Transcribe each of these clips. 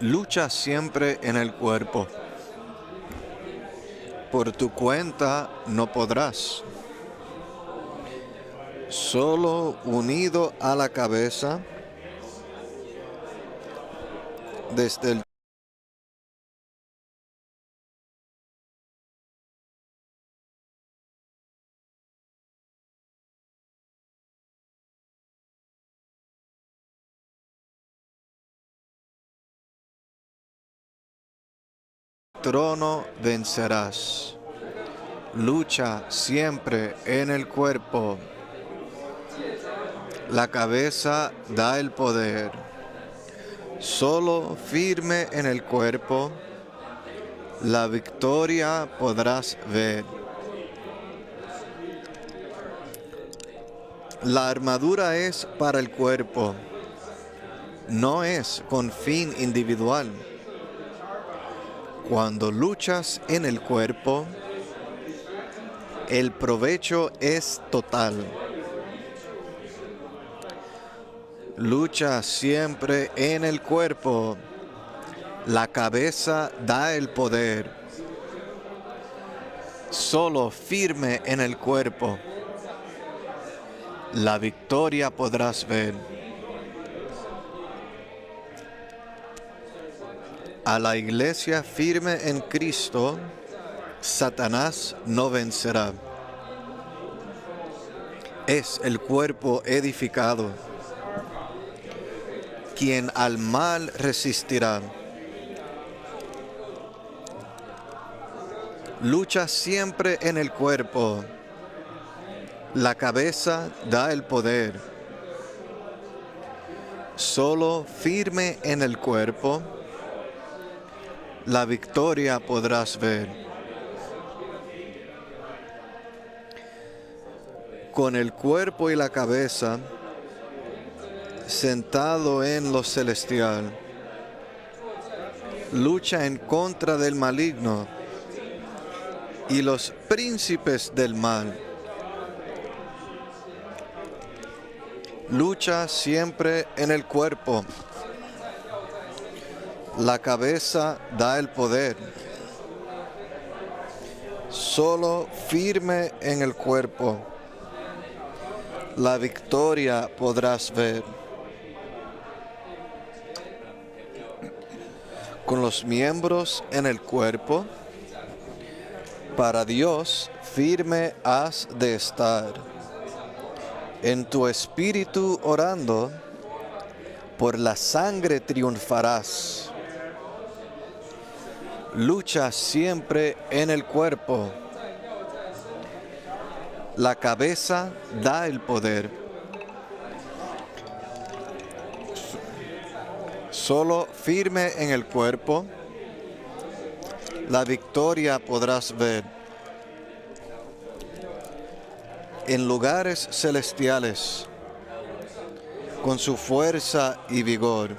Lucha siempre en el cuerpo. Por tu cuenta no podrás. Solo unido a la cabeza, desde el trono vencerás. Lucha siempre en el cuerpo. La cabeza da el poder. Solo firme en el cuerpo, la victoria podrás ver. La armadura es para el cuerpo, no es con fin individual. Cuando luchas en el cuerpo, el provecho es total. Lucha siempre en el cuerpo. La cabeza da el poder. Solo firme en el cuerpo. La victoria podrás ver. A la iglesia firme en Cristo, Satanás no vencerá. Es el cuerpo edificado, quien al mal resistirá. Lucha siempre en el cuerpo. La cabeza da el poder. Solo firme en el cuerpo, la victoria podrás ver. Con el cuerpo y la cabeza, sentado en lo celestial, lucha en contra del maligno y los príncipes del mal. Lucha siempre en el cuerpo. La cabeza da el poder. Solo firme en el cuerpo, la victoria podrás ver. Con los miembros en el cuerpo, para Dios firme has de estar. En tu espíritu orando, por la sangre triunfarás. Lucha siempre en el cuerpo. La cabeza da el poder. Solo firme en el cuerpo, la victoria podrás ver. En lugares celestiales, con su fuerza y vigor.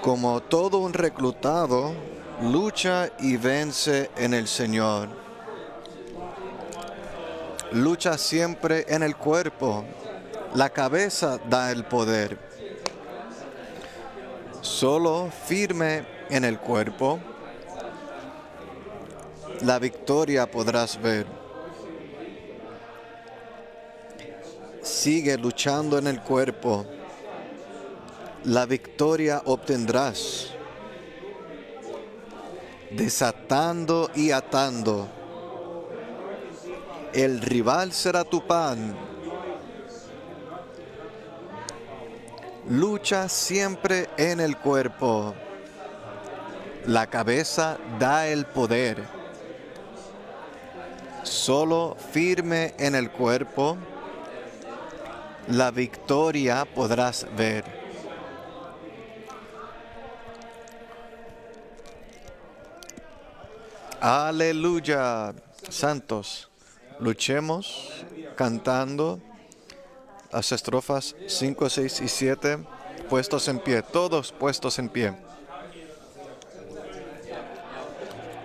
Como todo un reclutado, lucha y vence en el Señor. Lucha siempre en el cuerpo. La cabeza da el poder. Solo firme en el cuerpo, la victoria podrás ver. Sigue luchando en el cuerpo. La victoria obtendrás. Desatando y atando. El rival será tu pan. Lucha siempre en el cuerpo. La cabeza da el poder. Solo firme en el cuerpo, la victoria podrás ver. Aleluya, santos. Luchemos cantando las estrofas 5, 6 y 7, puestos en pie, todos puestos en pie.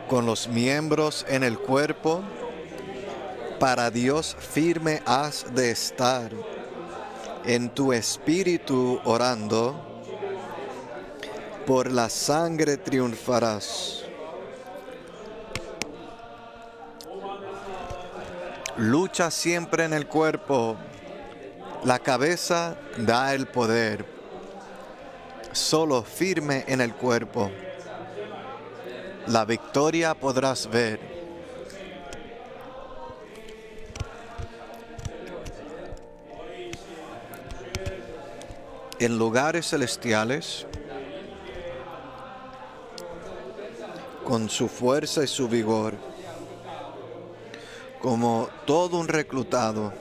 Con los miembros en el cuerpo, para Dios firme has de estar. en tu espíritu orando, por la sangre triunfarás. Lucha siempre en el cuerpo. La cabeza da el poder. Solo firme en el cuerpo. La victoria podrás ver. En lugares celestiales, con su fuerza y su vigor, como todo un reclutado,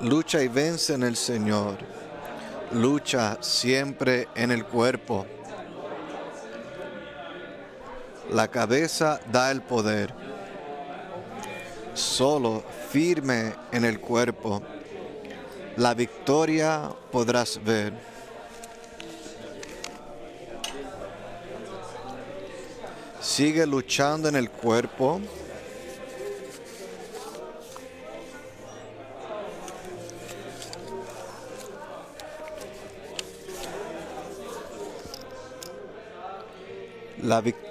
lucha y vence en el Señor. Lucha siempre en el cuerpo. La cabeza da el poder. Solo firme en el cuerpo. La victoria podrás ver. Sigue luchando en el cuerpo. La victoria.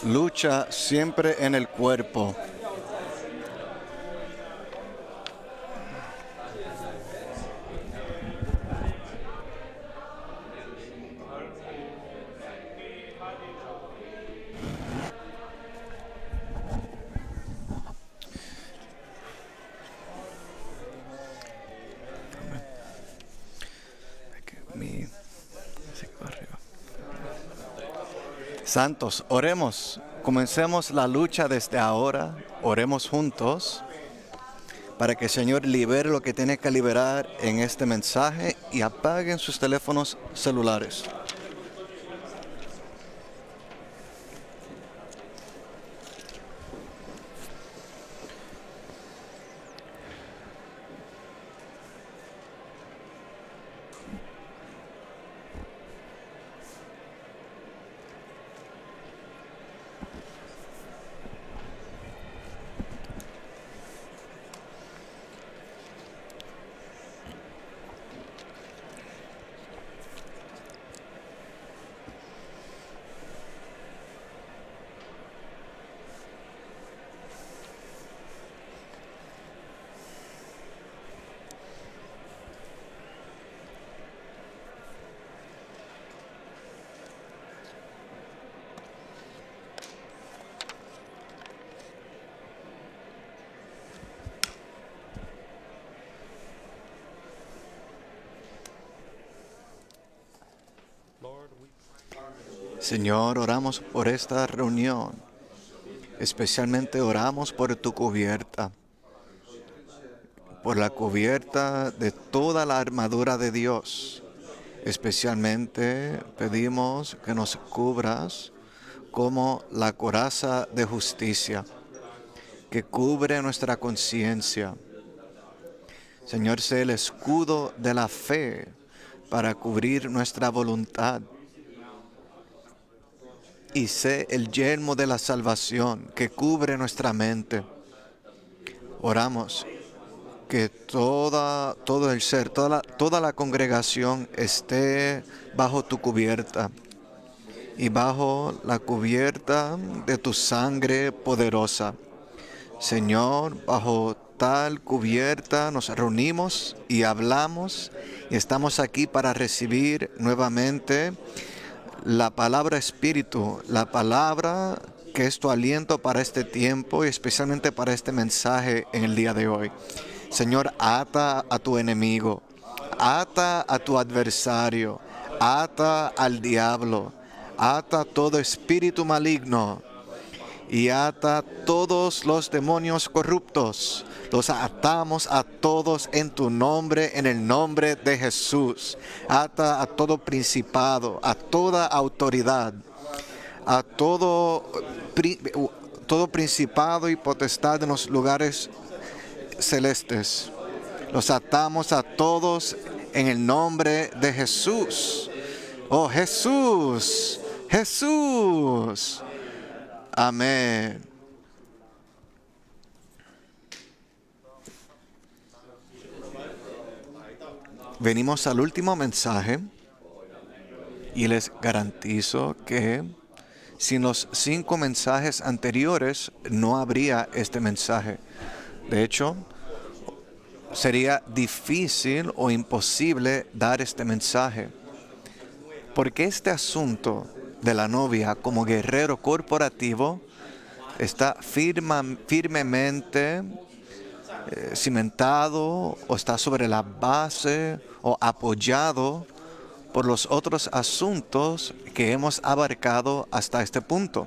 Lucha siempre en el cuerpo. Santos, oremos. Comencemos la lucha desde ahora. Oremos juntos para que el Señor libere lo que tiene que liberar en este mensaje y apaguen sus teléfonos celulares. Señor, oramos por esta reunión. Especialmente oramos por tu cubierta. Por la cubierta de toda la armadura de Dios. Especialmente pedimos que nos cubras como la coraza de justicia, que cubre nuestra conciencia. Señor, sé el escudo de la fe para cubrir nuestra voluntad. Y sé el yelmo de la salvación que cubre nuestra mente. Oramos que todo el ser, toda la congregación esté bajo tu cubierta y bajo la cubierta de tu sangre poderosa. Señor, bajo tal cubierta nos reunimos y hablamos y estamos aquí para recibir nuevamente la palabra espíritu, la palabra que es tu aliento para este tiempo y especialmente para este mensaje en el día de hoy. Señor, ata a tu enemigo, ata a tu adversario, ata al diablo, ata todo espíritu maligno y ata todos los demonios corruptos. Los atamos a todos en tu nombre, en el nombre de Jesús. Ata a todo principado, a toda autoridad, a todo todo principado y potestad en los lugares celestes. Los atamos a todos en el nombre de Jesús. Oh Jesús, Jesús. Amén. Venimos al último mensaje y les garantizo que sin los 5 mensajes anteriores no habría este mensaje. De hecho, sería difícil o imposible dar este mensaje, porque este asunto de la novia como guerrero corporativo está firmemente cimentado o está sobre la base o apoyado por los otros asuntos que hemos abarcado hasta este punto.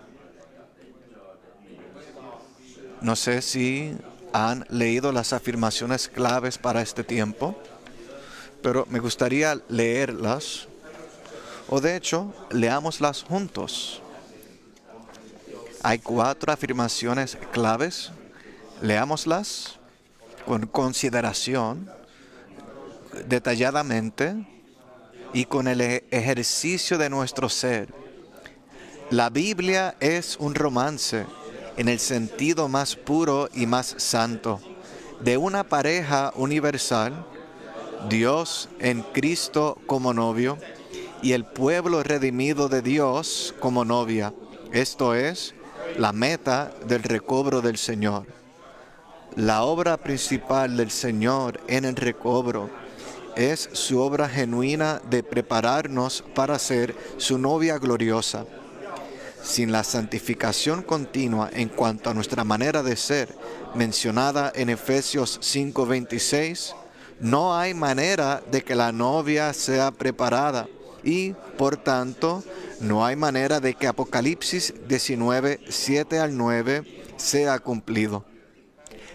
No sé si han leído las afirmaciones claves para este tiempo, pero me gustaría leerlas, o de hecho, leámoslas juntos. Hay 4 afirmaciones claves, leámoslas con consideración, detalladamente y con el ejercicio de nuestro ser. La Biblia es un romance en el sentido más puro y más santo de una pareja universal, Dios en Cristo como novio y el pueblo redimido de Dios como novia. Esto es la meta del recobro del Señor. La obra principal del Señor en el recobro es su obra genuina de prepararnos para ser su novia gloriosa. Sin la santificación continua en cuanto a nuestra manera de ser, mencionada en Efesios 5:26, no hay manera de que la novia sea preparada y, por tanto, no hay manera de que Apocalipsis 19, 7 al 9 sea cumplido.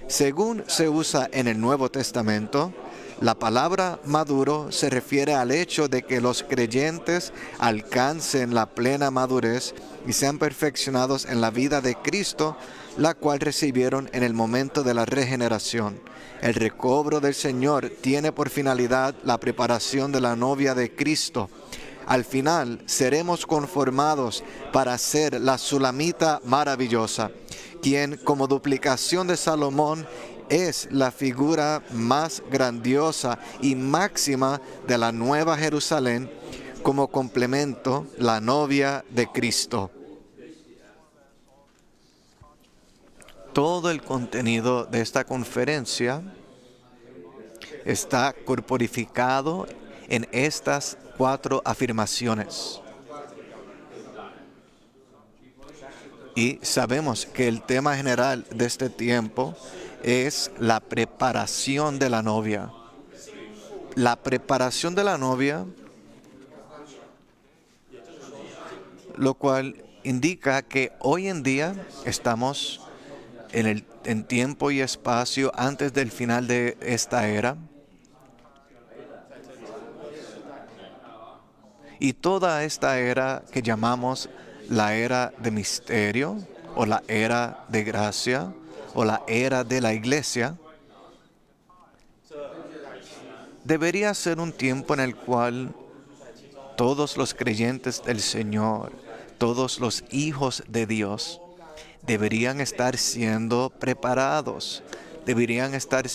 Según se usa en el Nuevo Testamento, la palabra maduro se refiere al hecho de que los creyentes alcancen la plena madurez y sean perfeccionados en la vida de Cristo, la cual recibieron en el momento de la regeneración. El recobro del Señor tiene por finalidad la preparación de la novia de Cristo. Al final seremos conformados para ser la Sulamita maravillosa, quien como duplicación de Salomón es la figura más grandiosa y máxima de la Nueva Jerusalén, como complemento la novia de Cristo. Todo el contenido de esta conferencia está corporificado en estas 4 afirmaciones. Y sabemos que el tema general de este tiempo es la preparación de la novia. La preparación de la novia, lo cual indica que hoy en día estamos en tiempo y espacio antes del final de esta era. Y toda esta era que llamamos la era de misterio, o la era de gracia, o la era de la iglesia, debería ser un tiempo en el cual todos los creyentes del Señor, todos los hijos de Dios, deberían estar siendo preparados, deberían estar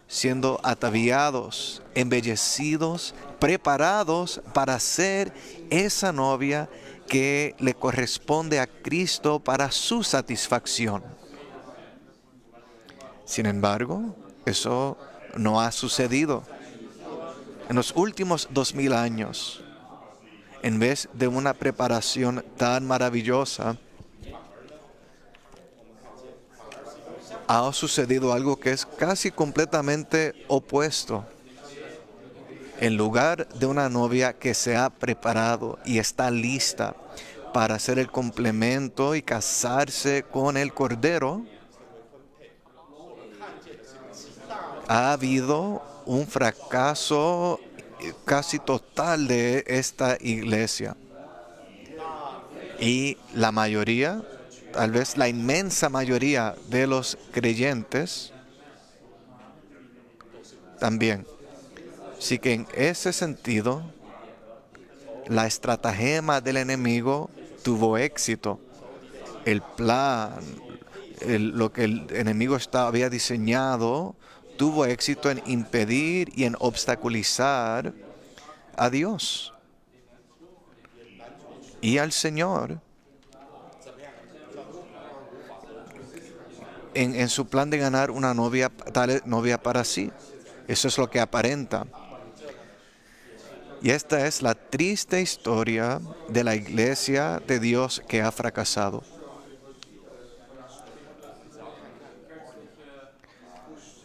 siendo ataviados, embellecidos, preparados para ser esa novia que le corresponde a Cristo para su satisfacción. Sin embargo, eso no ha sucedido. En los últimos 2000 años, en vez de una preparación tan maravillosa, ha sucedido algo que es casi completamente opuesto. En lugar de una novia que se ha preparado y está lista para hacer el complemento y casarse con el Cordero, ha habido un fracaso casi total de esta iglesia. Y la mayoría tal vez la inmensa mayoría de los creyentes también. Así que en ese sentido, la estratagema del enemigo tuvo éxito. El plan, lo que el enemigo había diseñado, tuvo éxito en impedir y en obstaculizar a Dios y al Señor en su plan de ganar una novia, tal novia para sí. Eso es lo que aparenta. Y esta es la triste historia de la iglesia de Dios que ha fracasado.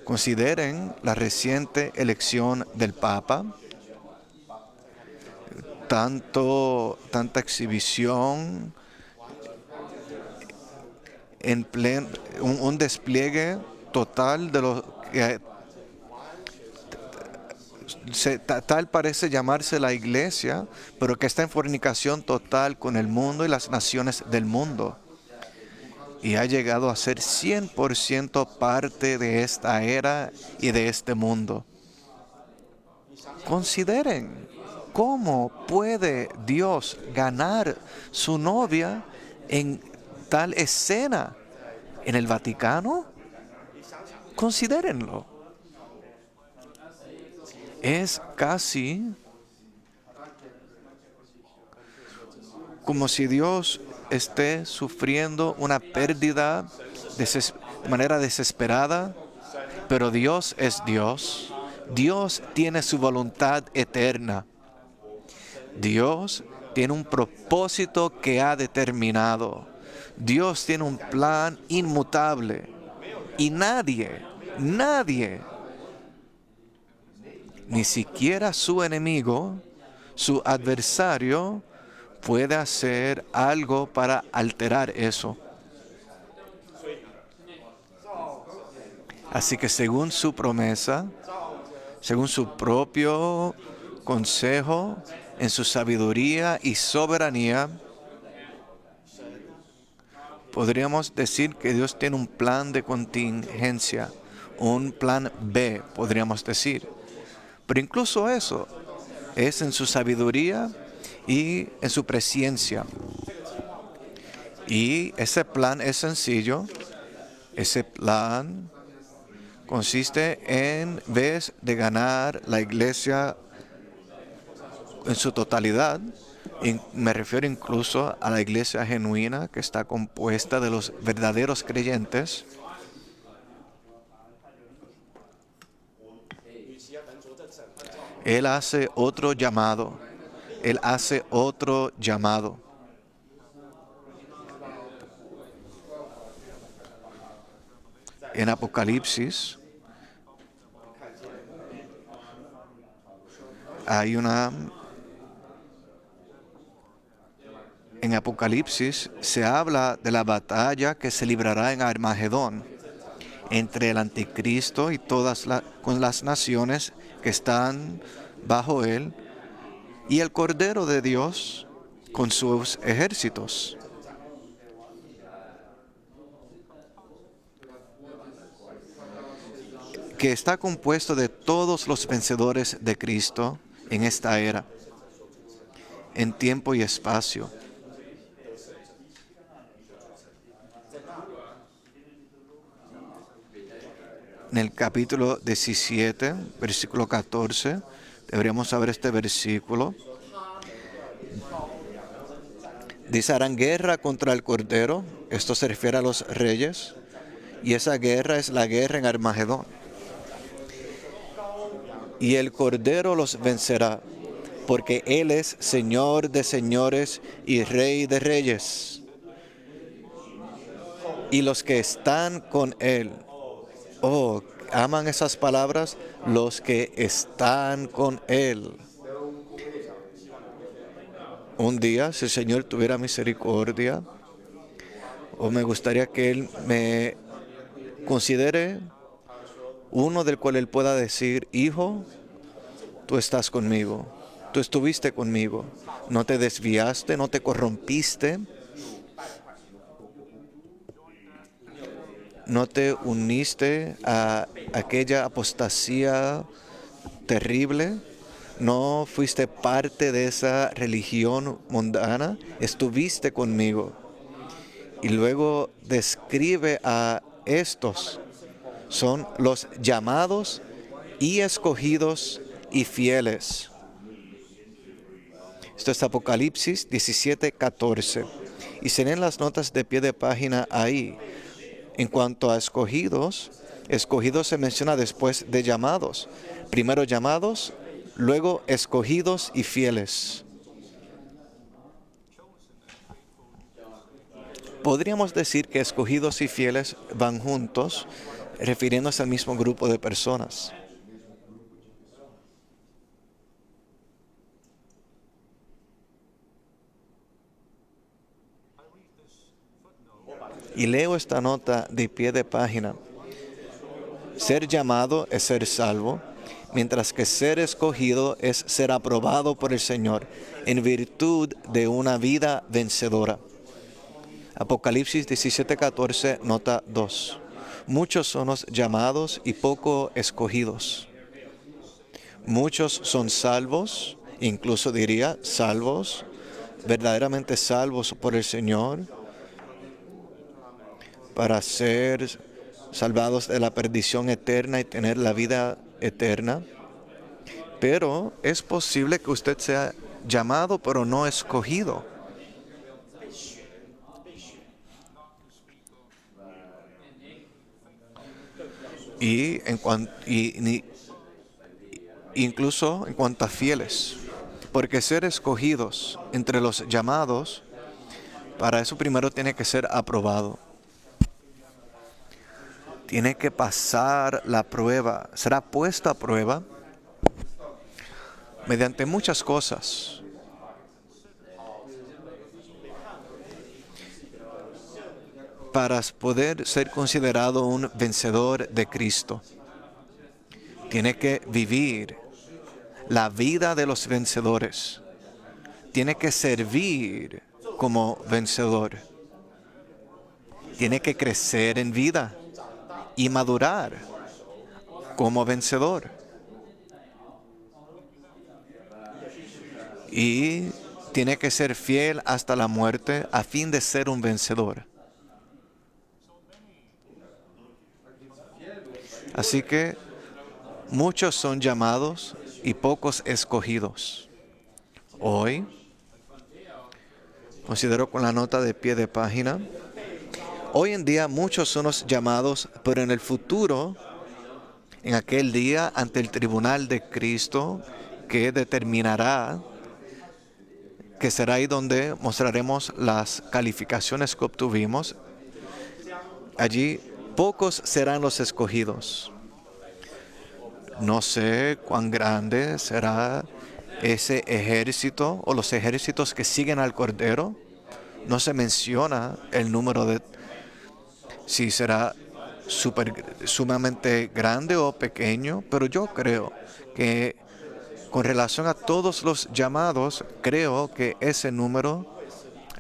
Consideren la reciente elección del Papa, tanta exhibición, un despliegue total de lo que tal parece llamarse la iglesia, pero que está en fornicación total con el mundo y las naciones del mundo. Y ha llegado a ser 100% parte de esta era y de este mundo. Consideren cómo puede Dios ganar su novia en tal escena en el Vaticano. Considérenlo. Es casi como si Dios esté sufriendo una pérdida de manera desesperada, pero Dios es Dios. Dios tiene su voluntad eterna. Dios tiene un propósito que ha determinado. Dios tiene un plan inmutable. Y nadie, ni siquiera su enemigo, su adversario, puede hacer algo para alterar eso. Así que según su promesa, según su propio consejo, en su sabiduría y soberanía, podríamos decir que Dios tiene un plan de contingencia, un plan B, podríamos decir. Pero incluso eso es en su sabiduría y en su presciencia. Y ese plan es sencillo. Ese plan consiste en vez de ganar la iglesia en su totalidad, y me refiero incluso a la iglesia genuina que está compuesta de los verdaderos creyentes. Él hace otro llamado. Él hace otro llamado. En Apocalipsis en Apocalipsis se habla de la batalla que se librará en Armagedón entre el anticristo y con las naciones que están bajo él y el Cordero de Dios con sus ejércitos. Que está compuesto de todos los vencedores de Cristo en esta era, en tiempo y espacio. En el capítulo 17, versículo 14, deberíamos saber este versículo. Dice, harán guerra contra el Cordero. Esto se refiere a los reyes. Y esa guerra es la guerra en Armagedón. Y el Cordero los vencerá, porque Él es Señor de señores y Rey de reyes. Y los que están con Él, aman esas palabras, los que están con Él. Un día, si el Señor tuviera misericordia, me gustaría que Él me considere uno del cual Él pueda decir, hijo, tú estás conmigo, tú estuviste conmigo, no te desviaste, no te corrompiste. no te uniste a aquella apostasía terrible, no fuiste parte de esa religión mundana, estuviste conmigo. Y luego describe a estos, son los llamados y escogidos y fieles. Esto es Apocalipsis 17:14. Y se leen las notas de pie de página ahí. En cuanto a escogidos, escogidos se menciona después de llamados. Primero llamados, luego escogidos y fieles. Podríamos decir que escogidos y fieles van juntos, refiriéndose al mismo grupo de personas. Y leo esta nota de pie de página. Ser llamado es ser salvo, mientras que ser escogido es ser aprobado por el Señor en virtud de una vida vencedora. Apocalipsis 17:14, nota 2. Muchos son los llamados y poco escogidos. Muchos son salvos, incluso diría salvos, verdaderamente salvos por el Señor, para ser salvados de la perdición eterna y tener la vida eterna. Pero es posible que usted sea llamado pero no escogido. Incluso en cuanto a fieles. Porque ser escogidos entre los llamados, para eso primero tiene que ser aprobado. Tiene que pasar la prueba, será puesto a prueba mediante muchas cosas. Para poder ser considerado un vencedor de Cristo, tiene que vivir la vida de los vencedores. Tiene que servir como vencedor. Tiene que crecer en vida y madurar como vencedor. Y tiene que ser fiel hasta la muerte a fin de ser un vencedor. Así que muchos son llamados y pocos escogidos. Hoy, considero con la nota de pie de página, hoy en día muchos son los llamados, pero en el futuro, en aquel día ante el tribunal de Cristo, que determinará, que será ahí donde mostraremos las calificaciones que obtuvimos, allí pocos serán los escogidos. No sé cuán grande será ese ejército o los ejércitos que siguen al Cordero. No se menciona el número de si será sumamente grande o pequeño, pero yo creo que con relación a todos los llamados, creo que ese número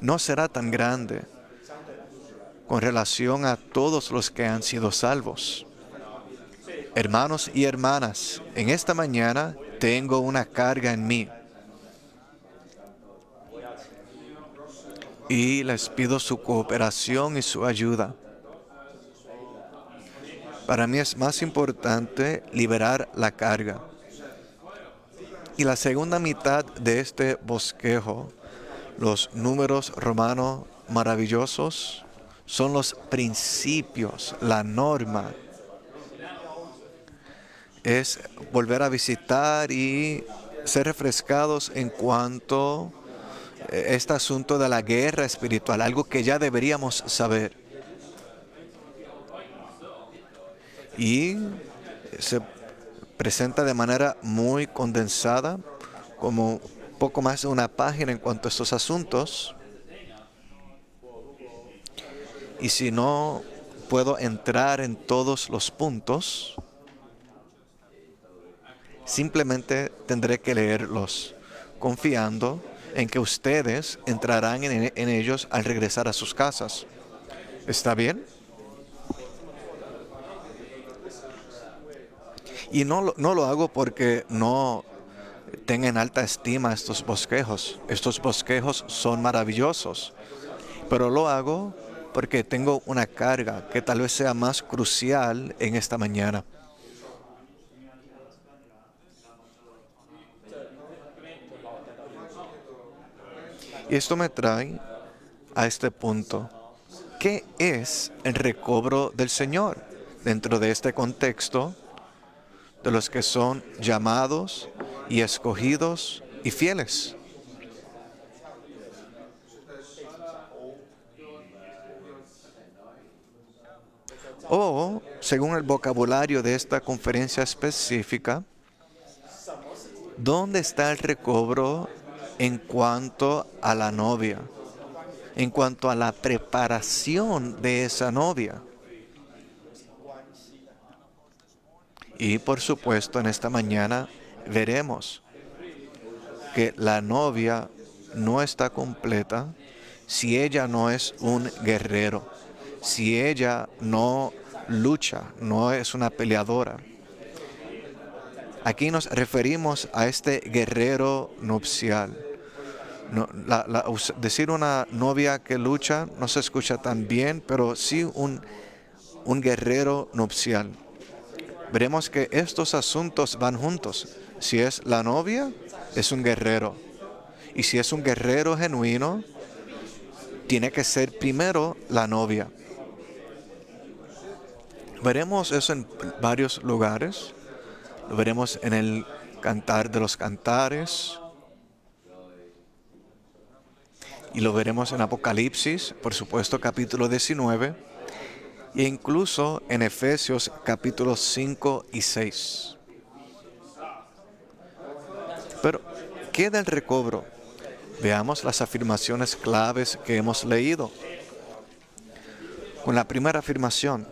no será tan grande con relación a todos los que han sido salvos. Hermanos y hermanas, en esta mañana tengo una carga en mí y les pido su cooperación y su ayuda. Para mí es más importante liberar la carga. Y la segunda mitad de este bosquejo, los números romanos maravillosos, son los principios, la norma. Es volver a visitar y ser refrescados en cuanto a este asunto de la guerra espiritual, algo que ya deberíamos saber. Y se presenta de manera muy condensada, como poco más de una página en cuanto a estos asuntos. Y si no puedo entrar en todos los puntos, simplemente tendré que leerlos, confiando en que ustedes entrarán en ellos al regresar a sus casas. ¿Está bien? Y no lo hago porque no tenga en alta estima estos bosquejos. Estos bosquejos son maravillosos, pero lo hago porque tengo una carga que tal vez sea más crucial en esta mañana. Y esto me trae a este punto. ¿Qué es el recobro del Señor dentro de este contexto de los que son llamados y escogidos y fieles? O, según el vocabulario de esta conferencia específica, ¿dónde está el recobro en cuanto a la novia? En cuanto a la preparación de esa novia. Y por supuesto, en esta mañana veremos que la novia no está completa si ella no es un guerrero, si ella no lucha, no es una peleadora. Aquí nos referimos a este guerrero nupcial. No, decir una novia que lucha no se escucha tan bien, pero sí un guerrero nupcial. Veremos que estos asuntos van juntos. Si es la novia, es un guerrero. Y si es un guerrero genuino, tiene que ser primero la novia. Veremos eso en varios lugares. Lo veremos en el Cantar de los Cantares. Y lo veremos en Apocalipsis, por supuesto, capítulo 19. E incluso en Efesios, capítulos 5 y 6. Pero, ¿qué del recobro? Veamos las afirmaciones claves que hemos leído. Con la primera afirmación,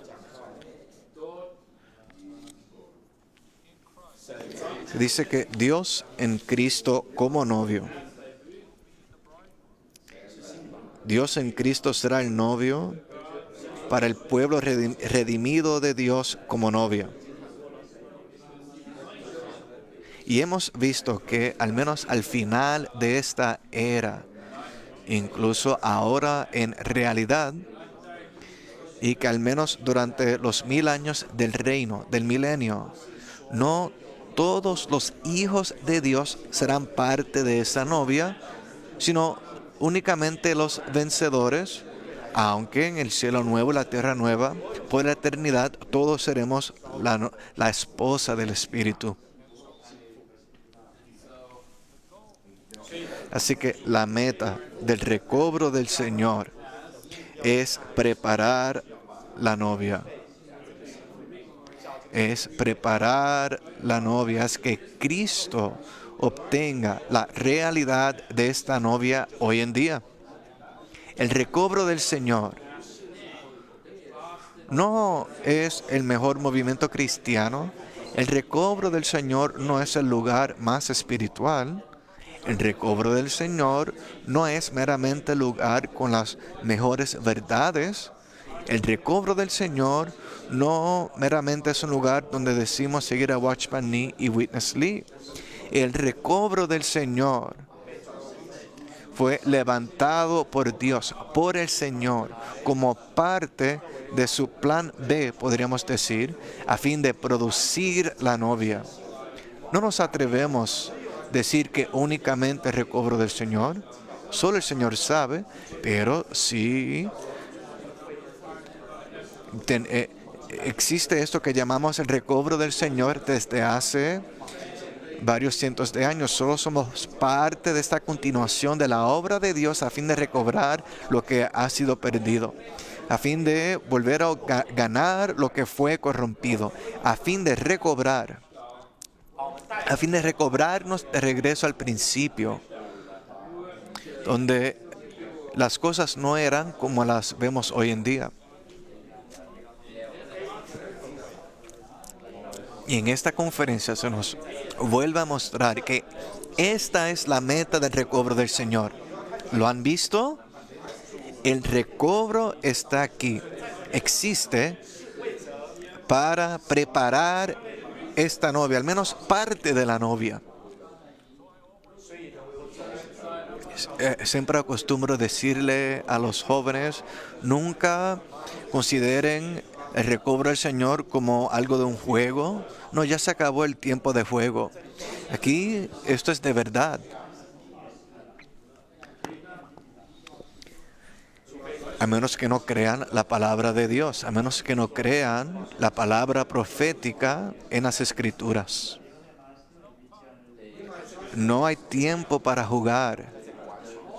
dice que Dios en Cristo como novio. Dios en Cristo será el novio para el pueblo redimido de Dios como novia. Y hemos visto que al menos al final de esta era, incluso ahora en realidad, y que al menos durante los 1000 años del reino, del milenio, no todos los hijos de Dios serán parte de esa novia, sino únicamente los vencedores, aunque en el cielo nuevo y la tierra nueva, por la eternidad, todos seremos la esposa del Espíritu. Así que la meta del recobro del Señor es preparar la novia. Es preparar la novia, es que Cristo obtenga la realidad de esta novia hoy en día. El recobro del Señor no es el mejor movimiento cristiano. El recobro del Señor no es el lugar más espiritual. El recobro del Señor no es meramente el lugar con las mejores verdades. El recobro del Señor no meramente es un lugar donde decimos seguir a Watchman Nee y Witness Lee. El recobro del Señor fue levantado por Dios, por el Señor, como parte de su plan B, podríamos decir, a fin de producir la novia. No nos atrevemos a decir que únicamente el recobro del Señor, solo el Señor sabe, pero sí existe esto que llamamos el recobro del Señor desde hace varios cientos de años. Solo somos parte de esta continuación de la obra de Dios a fin de recobrar lo que ha sido perdido, a fin de volver a ganar lo que fue corrompido, a fin de recobrarnos de regreso al principio, donde las cosas no eran como las vemos hoy en día. Y en esta conferencia se nos vuelve a mostrar que esta es la meta del recobro del Señor. ¿Lo han visto? El recobro está aquí. Existe para preparar esta novia, al menos parte de la novia. Siempre acostumbro decirle a los jóvenes, nunca consideren el recobro del Señor como algo de un juego. No, ya se acabó el tiempo de juego. Aquí esto es de verdad. A menos que no crean la palabra de Dios, a menos que no crean la palabra profética en las Escrituras. No hay tiempo para jugar.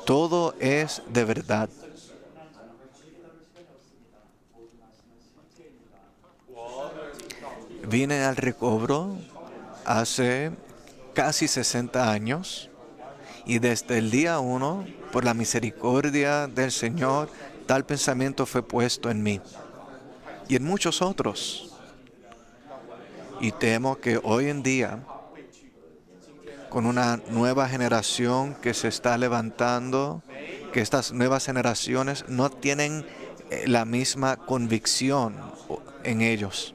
Todo es de verdad. Vine al recobro hace casi 60 años y desde el día 1, por la misericordia del Señor, tal pensamiento fue puesto en mí y en muchos otros. Y temo que hoy en día, con una nueva generación que se está levantando, que estas nuevas generaciones no tienen la misma convicción en ellos.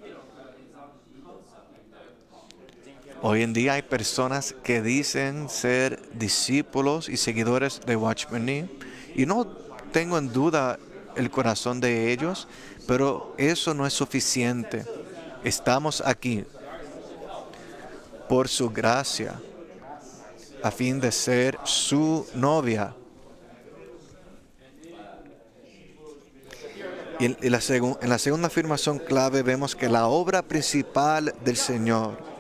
Hoy en día hay personas que dicen ser discípulos y seguidores de Watchman Nee, y no tengo en duda el corazón de ellos, pero eso no es suficiente. Estamos aquí por su gracia, a fin de ser su novia. Y en la segunda afirmación clave vemos que la obra principal del Señor,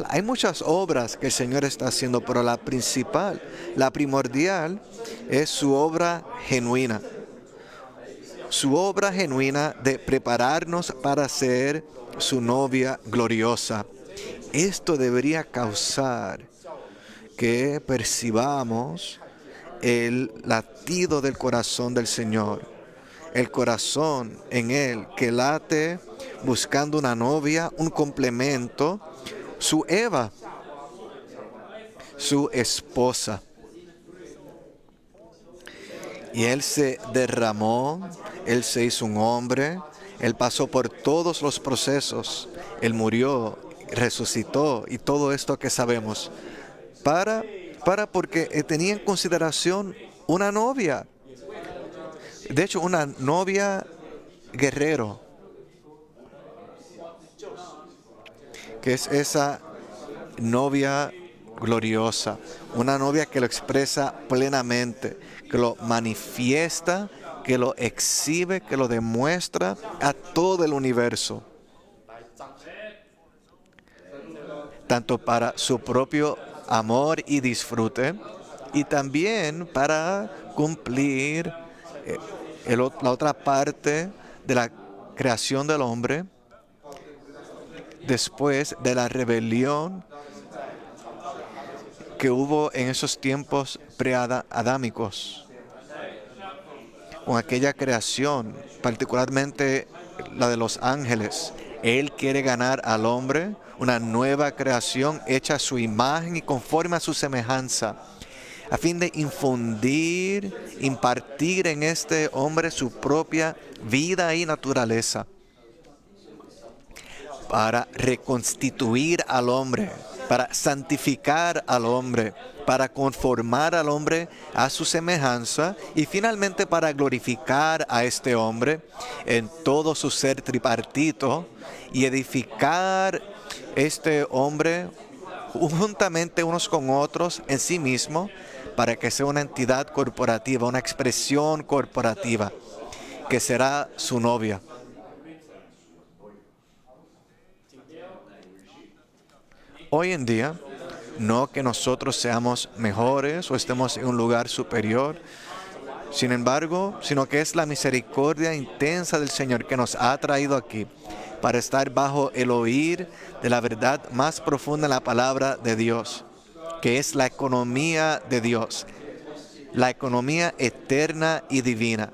hay muchas obras que el Señor está haciendo, pero la principal, la primordial, es su obra genuina. Su obra genuina de prepararnos para ser su novia gloriosa. Esto debería causar que percibamos el latido del corazón del Señor. El corazón en Él que late buscando una novia, un complemento, su Eva, su esposa. Y Él se derramó, Él se hizo un hombre, Él pasó por todos los procesos, Él murió, resucitó y todo esto que sabemos, porque tenía en consideración una novia. De hecho, una novia guerrero, que es esa novia gloriosa, una novia que lo expresa plenamente, que lo manifiesta, que lo exhibe, que lo demuestra a todo el universo, tanto para su propio amor y disfrute, y también para cumplir la otra parte de la creación del hombre, después de la rebelión que hubo en esos tiempos preadámicos, con aquella creación, particularmente la de los ángeles. Él quiere ganar al hombre, una nueva creación hecha a su imagen y conforme a su semejanza, a fin de impartir en este hombre su propia vida y naturaleza, para reconstituir al hombre, para santificar al hombre, para conformar al hombre a su semejanza y finalmente para glorificar a este hombre en todo su ser tripartito y edificar este hombre juntamente unos con otros en sí mismo para que sea una entidad corporativa, una expresión corporativa que será su novia. Hoy en día, no que nosotros seamos mejores o estemos en un lugar superior, sin embargo, sino que es la misericordia intensa del Señor que nos ha traído aquí para estar bajo el oír de la verdad más profunda en la palabra de Dios, que es la economía de Dios, la economía eterna y divina.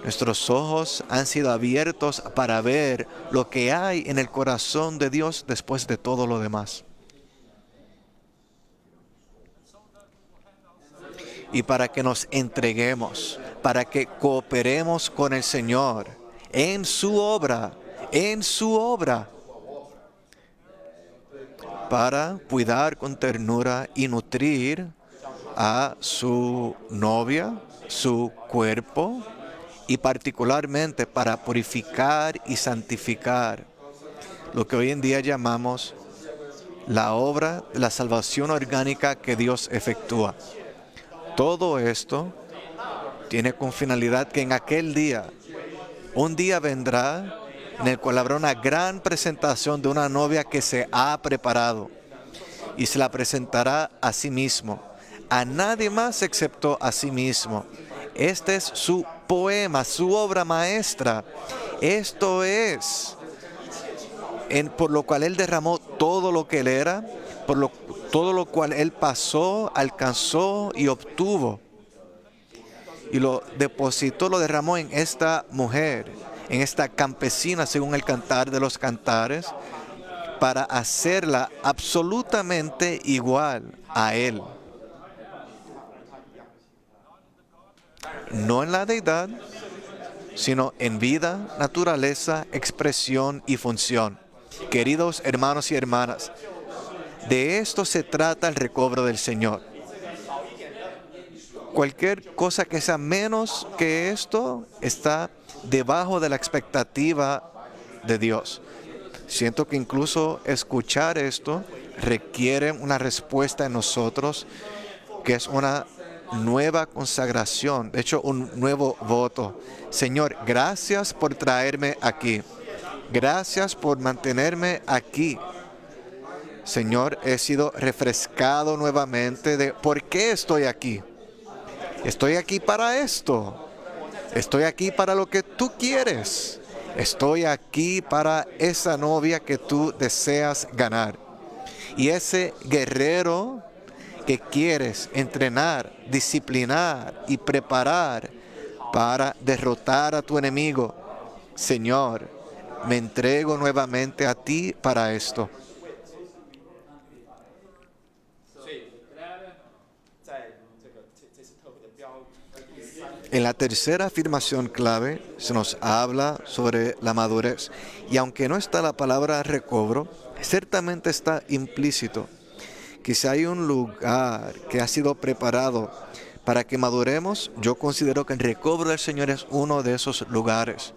Nuestros ojos han sido abiertos para ver lo que hay en el corazón de Dios después de todo lo demás. Y para que nos entreguemos, para que cooperemos con el Señor en su obra, para cuidar con ternura y nutrir a su novia, su cuerpo, y particularmente para purificar y santificar lo que hoy en día llamamos la obra de la salvación orgánica que Dios efectúa. Todo esto tiene con finalidad que en aquel día, un día vendrá en el cual habrá una gran presentación de una novia que se ha preparado y se la presentará a sí mismo, a nadie más excepto a sí mismo. Este es su poema, su obra maestra. Esto es por lo cual Él derramó todo lo que Él era, todo lo cual Él pasó, alcanzó y obtuvo. Y lo depositó, lo derramó en esta mujer, en esta campesina, según el Cantar de los Cantares, para hacerla absolutamente igual a Él. No en la deidad, sino en vida, naturaleza, expresión y función. Queridos hermanos y hermanas, de esto se trata el recobro del Señor. Cualquier cosa que sea menos que esto está debajo de la expectativa de Dios. Siento que incluso escuchar esto requiere una respuesta en nosotros, que es una nueva consagración, de hecho un nuevo voto. Señor, gracias por traerme aquí. Gracias por mantenerme aquí. Señor, he sido refrescado nuevamente de por qué estoy aquí. Estoy aquí para esto. Estoy aquí para lo que tú quieres. Estoy aquí para esa novia que tú deseas ganar. Y ese guerrero que quieres entrenar, disciplinar y preparar para derrotar a tu enemigo. Señor, me entrego nuevamente a ti para esto. En la tercera afirmación clave se nos habla sobre la madurez. Y aunque no está la palabra recobro, ciertamente está implícito que si hay un lugar que ha sido preparado para que maduremos, yo considero que el recobro del Señor es uno de esos lugares.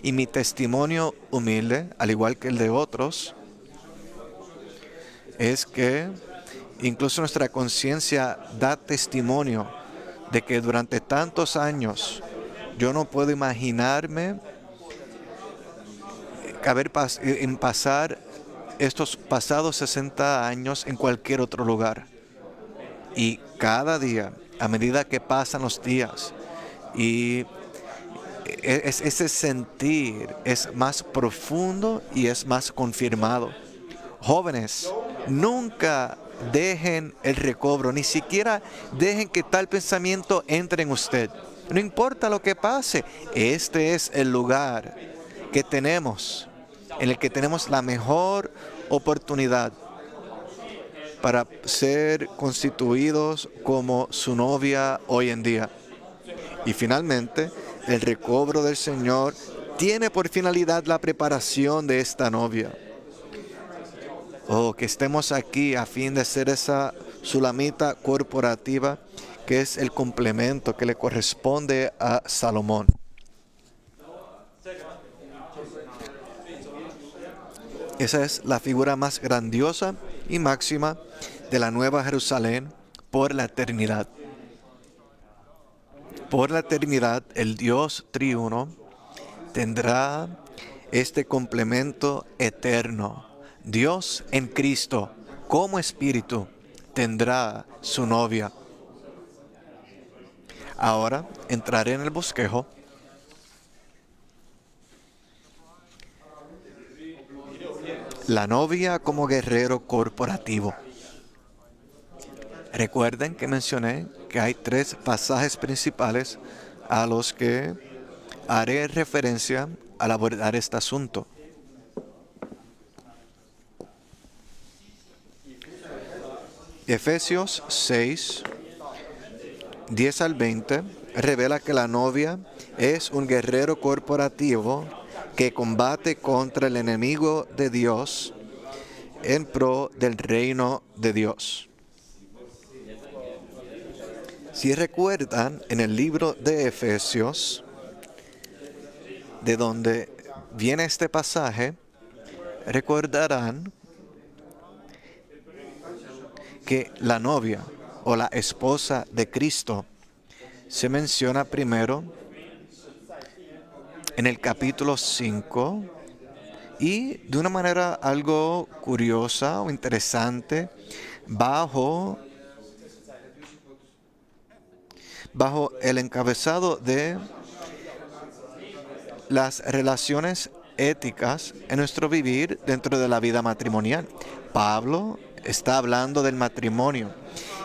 Y mi testimonio humilde, al igual que el de otros, es que incluso nuestra conciencia da testimonio de que durante tantos años yo no puedo imaginarme pasar estos pasados 60 años en cualquier otro lugar. Y cada día, a medida que pasan los días, y ese sentir es más profundo y es más confirmado. Jóvenes, nunca dejen el recobro, ni siquiera dejen que tal pensamiento entre en usted. No importa lo que pase, este es el lugar que tenemos, en el que tenemos la mejor oportunidad para ser constituidos como su novia hoy en día. Y finalmente, el recobro del Señor tiene por finalidad la preparación de esta novia. Que estemos aquí a fin de ser esa sulamita corporativa que es el complemento que le corresponde a Salomón. Esa es la figura más grandiosa y máxima de la Nueva Jerusalén por la eternidad. Por la eternidad, el Dios triuno tendrá este complemento eterno. Dios en Cristo, como Espíritu, tendrá su novia. Ahora entraré en el bosquejo. La novia como guerrero corporativo. Recuerden que mencioné que hay 3 pasajes principales a los que haré referencia al abordar este asunto. Efesios 6, 10 al 20 revela que la novia es un guerrero corporativo que combate contra el enemigo de Dios en pro del reino de Dios. Si recuerdan, en el libro de Efesios, de donde viene este pasaje, recordarán que la novia o la esposa de Cristo se menciona primero en el capítulo 5 y de una manera algo curiosa o interesante bajo el encabezado de las relaciones éticas en nuestro vivir dentro de la vida matrimonial. Pablo está hablando del matrimonio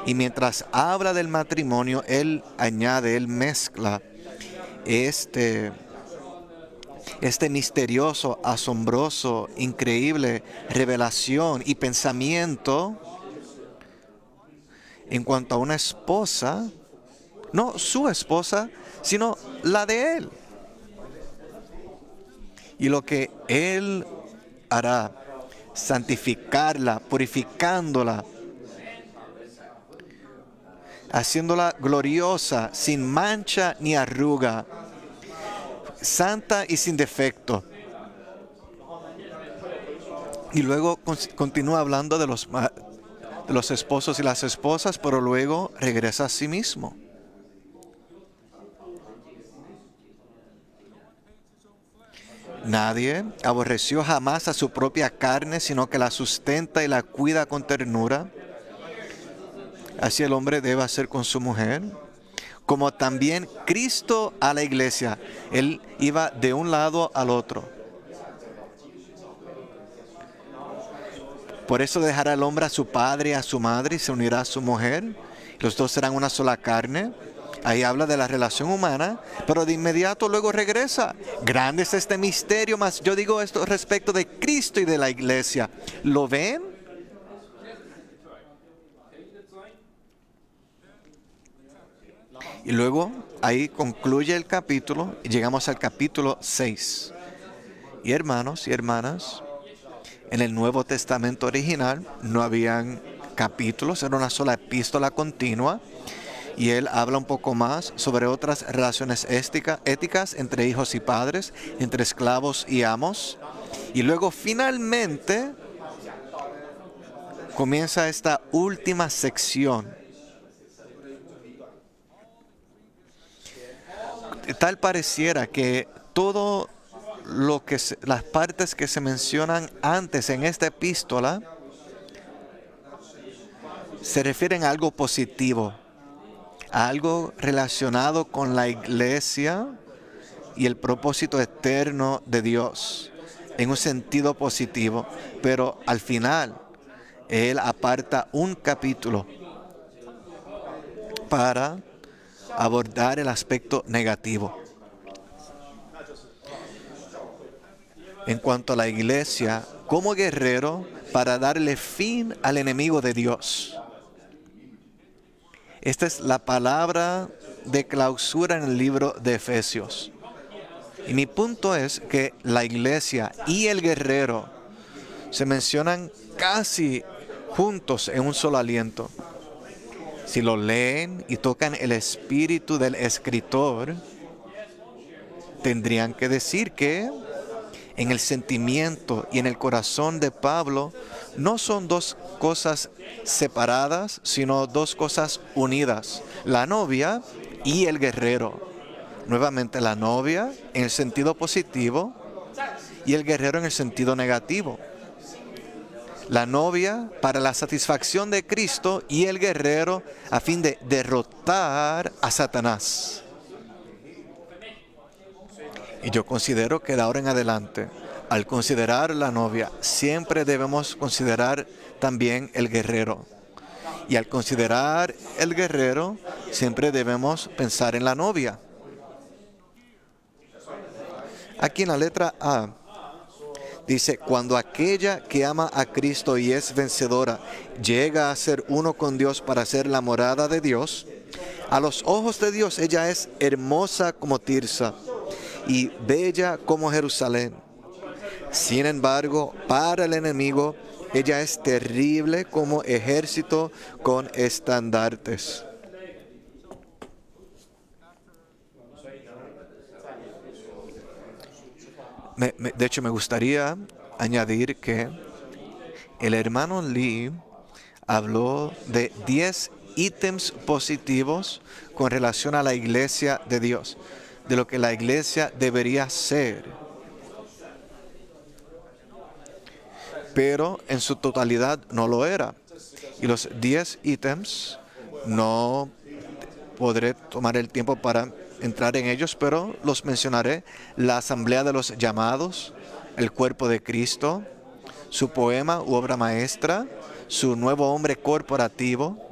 y mientras habla del matrimonio, él añade, él mezcla este misterioso, asombroso, increíble revelación y pensamiento en cuanto a una esposa, no su esposa, sino la de él. Y lo que él hará, santificarla, purificándola, haciéndola gloriosa, sin mancha ni arruga, santa y sin defecto. Y luego continúa hablando de los esposos y las esposas, pero luego regresa a sí mismo. Nadie aborreció jamás a su propia carne, sino que la sustenta y la cuida con ternura. Así el hombre debe hacer con su mujer, como también Cristo a la iglesia. Él iba de un lado al otro. Por eso dejará el hombre a su padre y a su madre y se unirá a su mujer. Los dos serán una sola carne. Ahí habla de la relación humana, pero de inmediato luego regresa. Grande es este misterio, mas yo digo esto respecto de Cristo y de la iglesia. ¿Lo ven? Y luego ahí concluye el capítulo y llegamos al capítulo 6. Y hermanos y hermanas, en el Nuevo Testamento original no habían capítulos, era una sola epístola continua. Y él habla un poco más sobre otras relaciones éticas entre hijos y padres, entre esclavos y amos. Y luego finalmente comienza esta última sección. Tal pareciera que todo lo que las partes que se mencionan antes en esta epístola se refieren a algo positivo, a algo relacionado con la iglesia y el propósito eterno de Dios, en un sentido positivo. Pero al final, él aparta un capítulo para abordar el aspecto negativo. En cuanto a la iglesia, como guerrero para darle fin al enemigo de Dios. Esta es la palabra de clausura en el libro de Efesios. Y mi punto es que la iglesia y el guerrero se mencionan casi juntos en un solo aliento. Si lo leen y tocan el espíritu del escritor, tendrían que decir que en el sentimiento y en el corazón de Pablo no son dos cosas separadas, sino dos cosas unidas. La novia y el guerrero. Nuevamente la novia en el sentido positivo y el guerrero en el sentido negativo. La novia para la satisfacción de Cristo y el guerrero a fin de derrotar a Satanás. Y yo considero que de ahora en adelante, al considerar la novia, siempre debemos considerar también el guerrero. Y al considerar el guerrero, siempre debemos pensar en la novia. Aquí en la letra A, dice, cuando aquella que ama a Cristo y es vencedora, llega a ser uno con Dios para ser la morada de Dios, a los ojos de Dios ella es hermosa como Tirsa y bella como Jerusalén. Sin embargo, para el enemigo, Ella es terrible como ejército con estandartes. De hecho, me gustaría añadir que el hermano Lee habló de 10 ítems positivos con relación a la iglesia de Dios, de lo que la iglesia debería ser. Pero en su totalidad no lo era. Y los 10 ítems no podré tomar el tiempo para entrar en ellos, pero los mencionaré. La asamblea de los llamados, el cuerpo de Cristo, su poema u obra maestra, su nuevo hombre corporativo,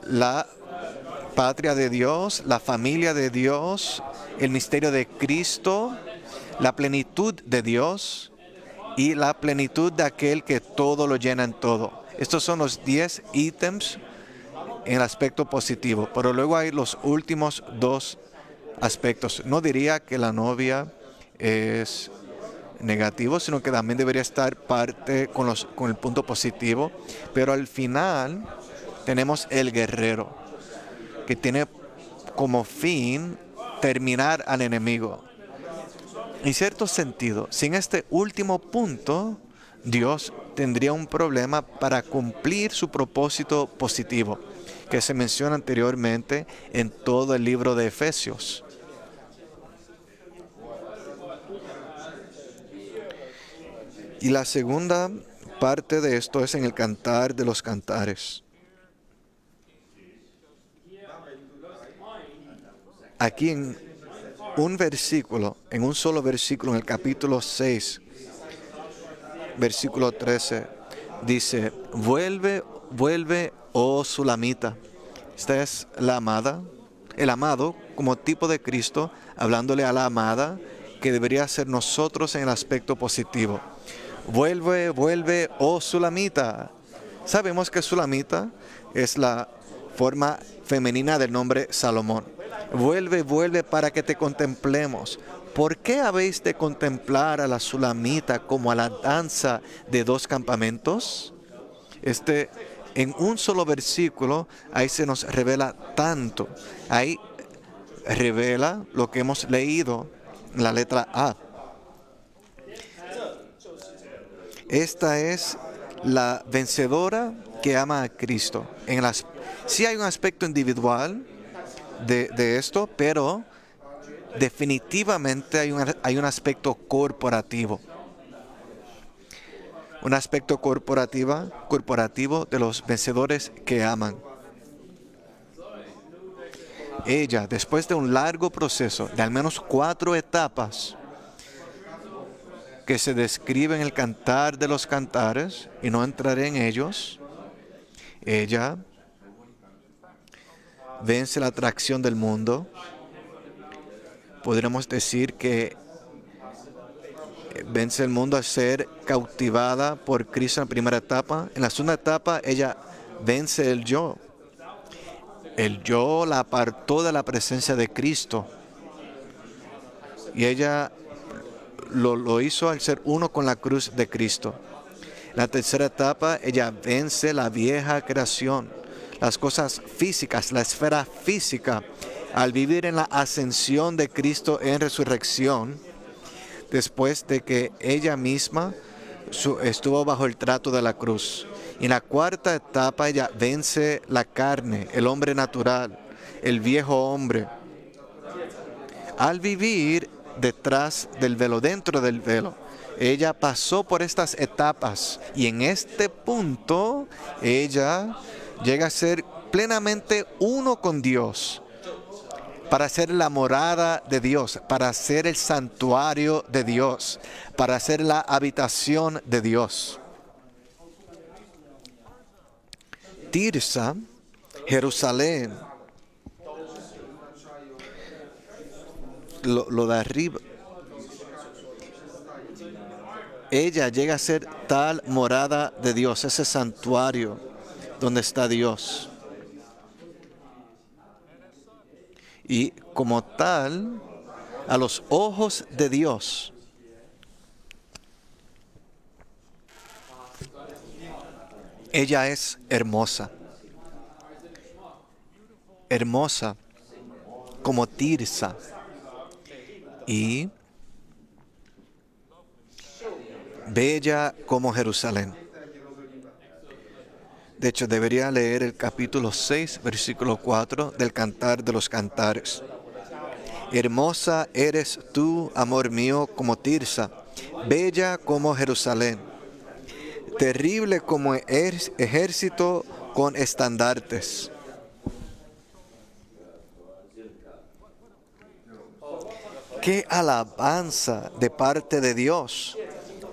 la patria de Dios, la familia de Dios, el misterio de Cristo, la plenitud de Dios y la plenitud de aquel que todo lo llena en todo. Estos son los 10 ítems en el aspecto positivo, pero luego hay los últimos 2 aspectos. No diría que la novia es negativo, sino que también debería estar parte con el punto positivo, pero al final tenemos el guerrero, que tiene como fin terminar al enemigo. En cierto sentido, sin este último punto, Dios tendría un problema para cumplir su propósito positivo, que se menciona anteriormente en todo el libro de Efesios. Y la segunda parte de esto es en el Cantar de los Cantares. Aquí en un solo versículo, en el capítulo 6, versículo 13, dice: vuelve, vuelve, oh Sulamita. Esta es la amada, el amado como tipo de Cristo, hablándole a la amada, que debería ser nosotros en el aspecto positivo. Vuelve, vuelve, oh Sulamita. Sabemos que Sulamita es la forma femenina del nombre Salomón. Vuelve, vuelve para que te contemplemos. ¿Por qué habéis de contemplar a la Sulamita como a la danza de 2 campamentos? En un solo versículo, ahí se nos revela tanto. Ahí revela lo que hemos leído en la letra A. Esta es la vencedora que ama a Cristo. Sí hay un aspecto individual de esto, pero definitivamente hay un aspecto corporativo. Un aspecto corporativo de los vencedores que aman. Ella, después de un largo proceso de al menos 4 etapas que se describen en el Cantar de los Cantares, y no entraré en ellos, ella vence la atracción del mundo. Podríamos decir que vence el mundo a ser cautivada por Cristo en la primera etapa. En la segunda etapa, ella vence el yo. El yo la apartó de la presencia de Cristo. Y ella lo hizo al ser uno con la cruz de Cristo. En la tercera etapa, ella vence la vieja creación, las cosas físicas, la esfera física, al vivir en la ascensión de Cristo en resurrección, después de que ella misma estuvo bajo el trato de la cruz. Y en la cuarta etapa, ella vence la carne, el hombre natural, el viejo hombre, al vivir detrás del velo, dentro del velo. Ella pasó por estas etapas y en este punto ella llega a ser plenamente uno con Dios, para ser la morada de Dios, para ser el santuario de Dios, para ser la habitación de Dios. Tirsa, Jerusalén, lo de arriba, ella llega a ser tal morada de Dios, ese santuario donde está Dios. Y como tal, a los ojos de Dios, Ella es hermosa, hermosa como Tirsa y bella como Jerusalén. De hecho, debería leer el capítulo 6, versículo 4 del Cantar de los Cantares. Hermosa eres tú, amor mío, como Tirsa, bella como Jerusalén, terrible como ejército con estandartes. ¡Qué alabanza de parte de Dios!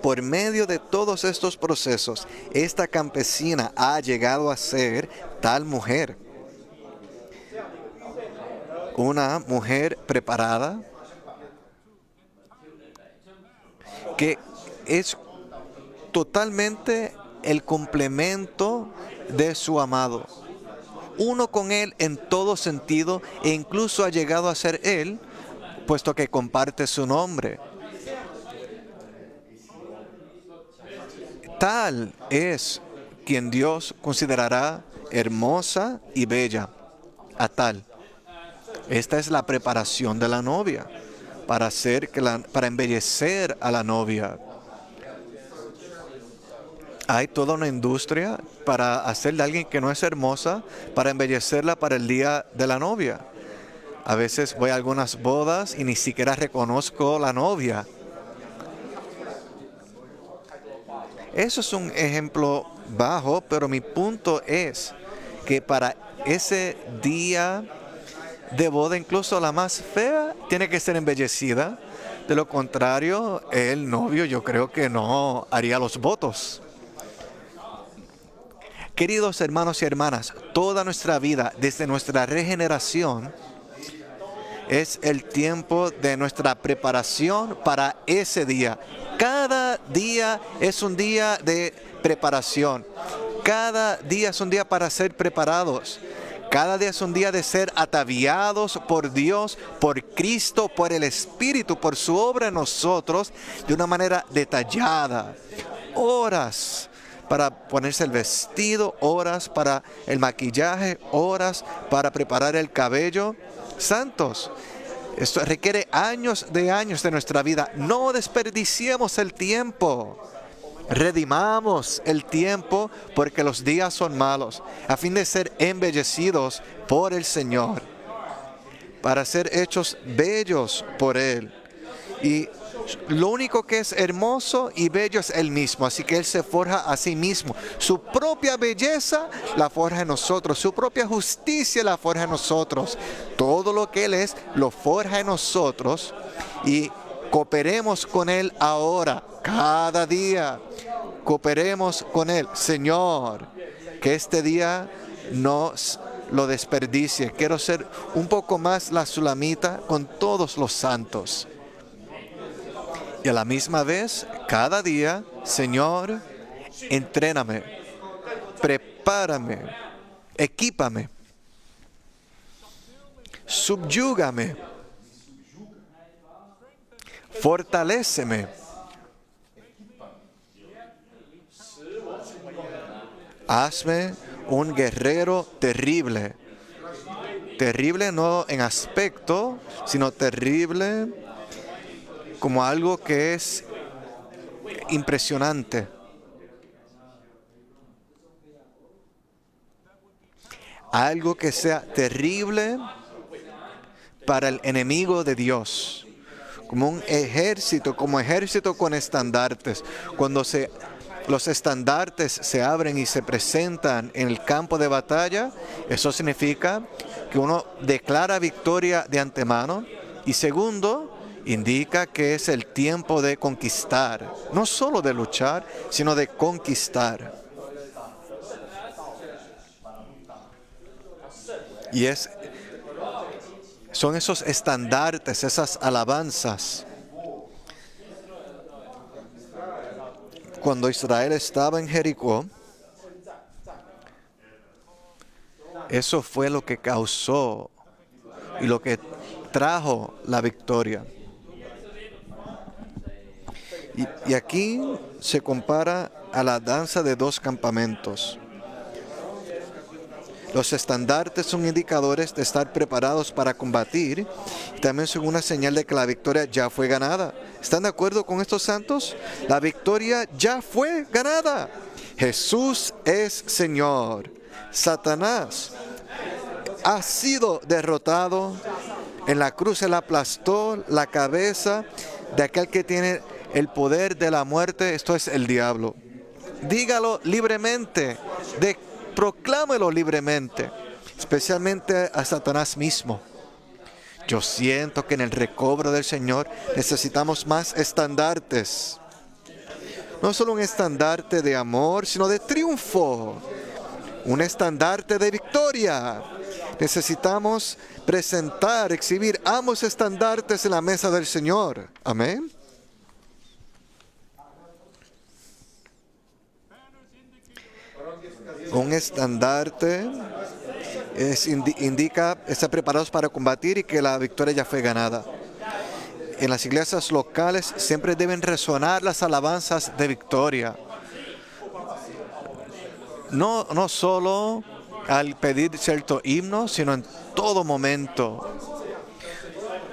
Por medio de todos estos procesos, esta campesina ha llegado a ser tal mujer. Una mujer preparada que es totalmente el complemento de su amado. Uno con él en todo sentido e incluso ha llegado a ser él, puesto que comparte su nombre. Tal es quien Dios considerará hermosa y bella, a tal. Esta es la preparación de la novia, para embellecer a la novia. Hay toda una industria para hacer de alguien que no es hermosa, para embellecerla para el día de la novia. A veces voy a algunas bodas y ni siquiera reconozco la novia. Eso es un ejemplo bajo, pero mi punto es que para ese día de boda, incluso la más fea tiene que ser embellecida. De lo contrario, el novio yo creo que no haría los votos. Queridos hermanos y hermanas, toda nuestra vida, desde nuestra regeneración, es el tiempo de nuestra preparación para ese día. Cada día es un día de preparación. Cada día es un día para ser preparados. Cada día es un día de ser ataviados por Dios, por Cristo, por el Espíritu, por su obra en nosotros, de una manera detallada. Horas para ponerse el vestido, horas para el maquillaje, horas para preparar el cabello. Santos, esto requiere años de nuestra vida. No desperdiciemos el tiempo. Redimamos el tiempo porque los días son malos, a fin de ser embellecidos por el Señor, para ser hechos bellos por Él. Y lo único que es hermoso y bello es Él mismo, así que Él se forja a sí mismo. Su propia belleza la forja en nosotros, su propia justicia la forja en nosotros. Todo lo que Él es lo forja en nosotros y cooperemos con Él ahora, cada día. Cooperemos con Él. Señor, que este día no lo desperdicie. Quiero ser un poco más la Sulamita con todos los santos. Y a la misma vez, cada día, Señor, entréname, prepárame, equípame, subyúgame, fortaléceme. Hazme un guerrero terrible. Terrible no en aspecto, sino terrible como algo que es impresionante. Algo que sea terrible para el enemigo de Dios. Como un ejército, como ejército con estandartes. Cuando los estandartes se abren y se presentan en el campo de batalla, eso significa que uno declara victoria de antemano. Y segundo, indica que es el tiempo de conquistar, no solo de luchar, sino de conquistar. Y son esos estandartes, esas alabanzas. Cuando Israel estaba en Jericó, eso fue lo que causó y lo que trajo la victoria. Y aquí se compara a la danza de dos campamentos. Los estandartes son indicadores de estar preparados para combatir y también son una señal de que la victoria ya fue ganada. ¿Están de acuerdo con estos santos? La victoria ya fue ganada. Jesús es Señor. Satanás ha sido derrotado. En la cruz Él aplastó la cabeza de aquel que tiene el poder de la muerte. Esto es el diablo. Dígalo libremente. Proclámelo libremente, especialmente a Satanás mismo. Yo siento que en el recobro del Señor necesitamos más estandartes. No solo un estandarte de amor, sino de triunfo. Un estandarte de victoria. Necesitamos presentar, exhibir ambos estandartes en la mesa del Señor. Amén. Un estandarte indica estar preparados para combatir y que la victoria ya fue ganada. En las iglesias locales siempre deben resonar las alabanzas de victoria. No solo al pedir cierto himno, sino en todo momento.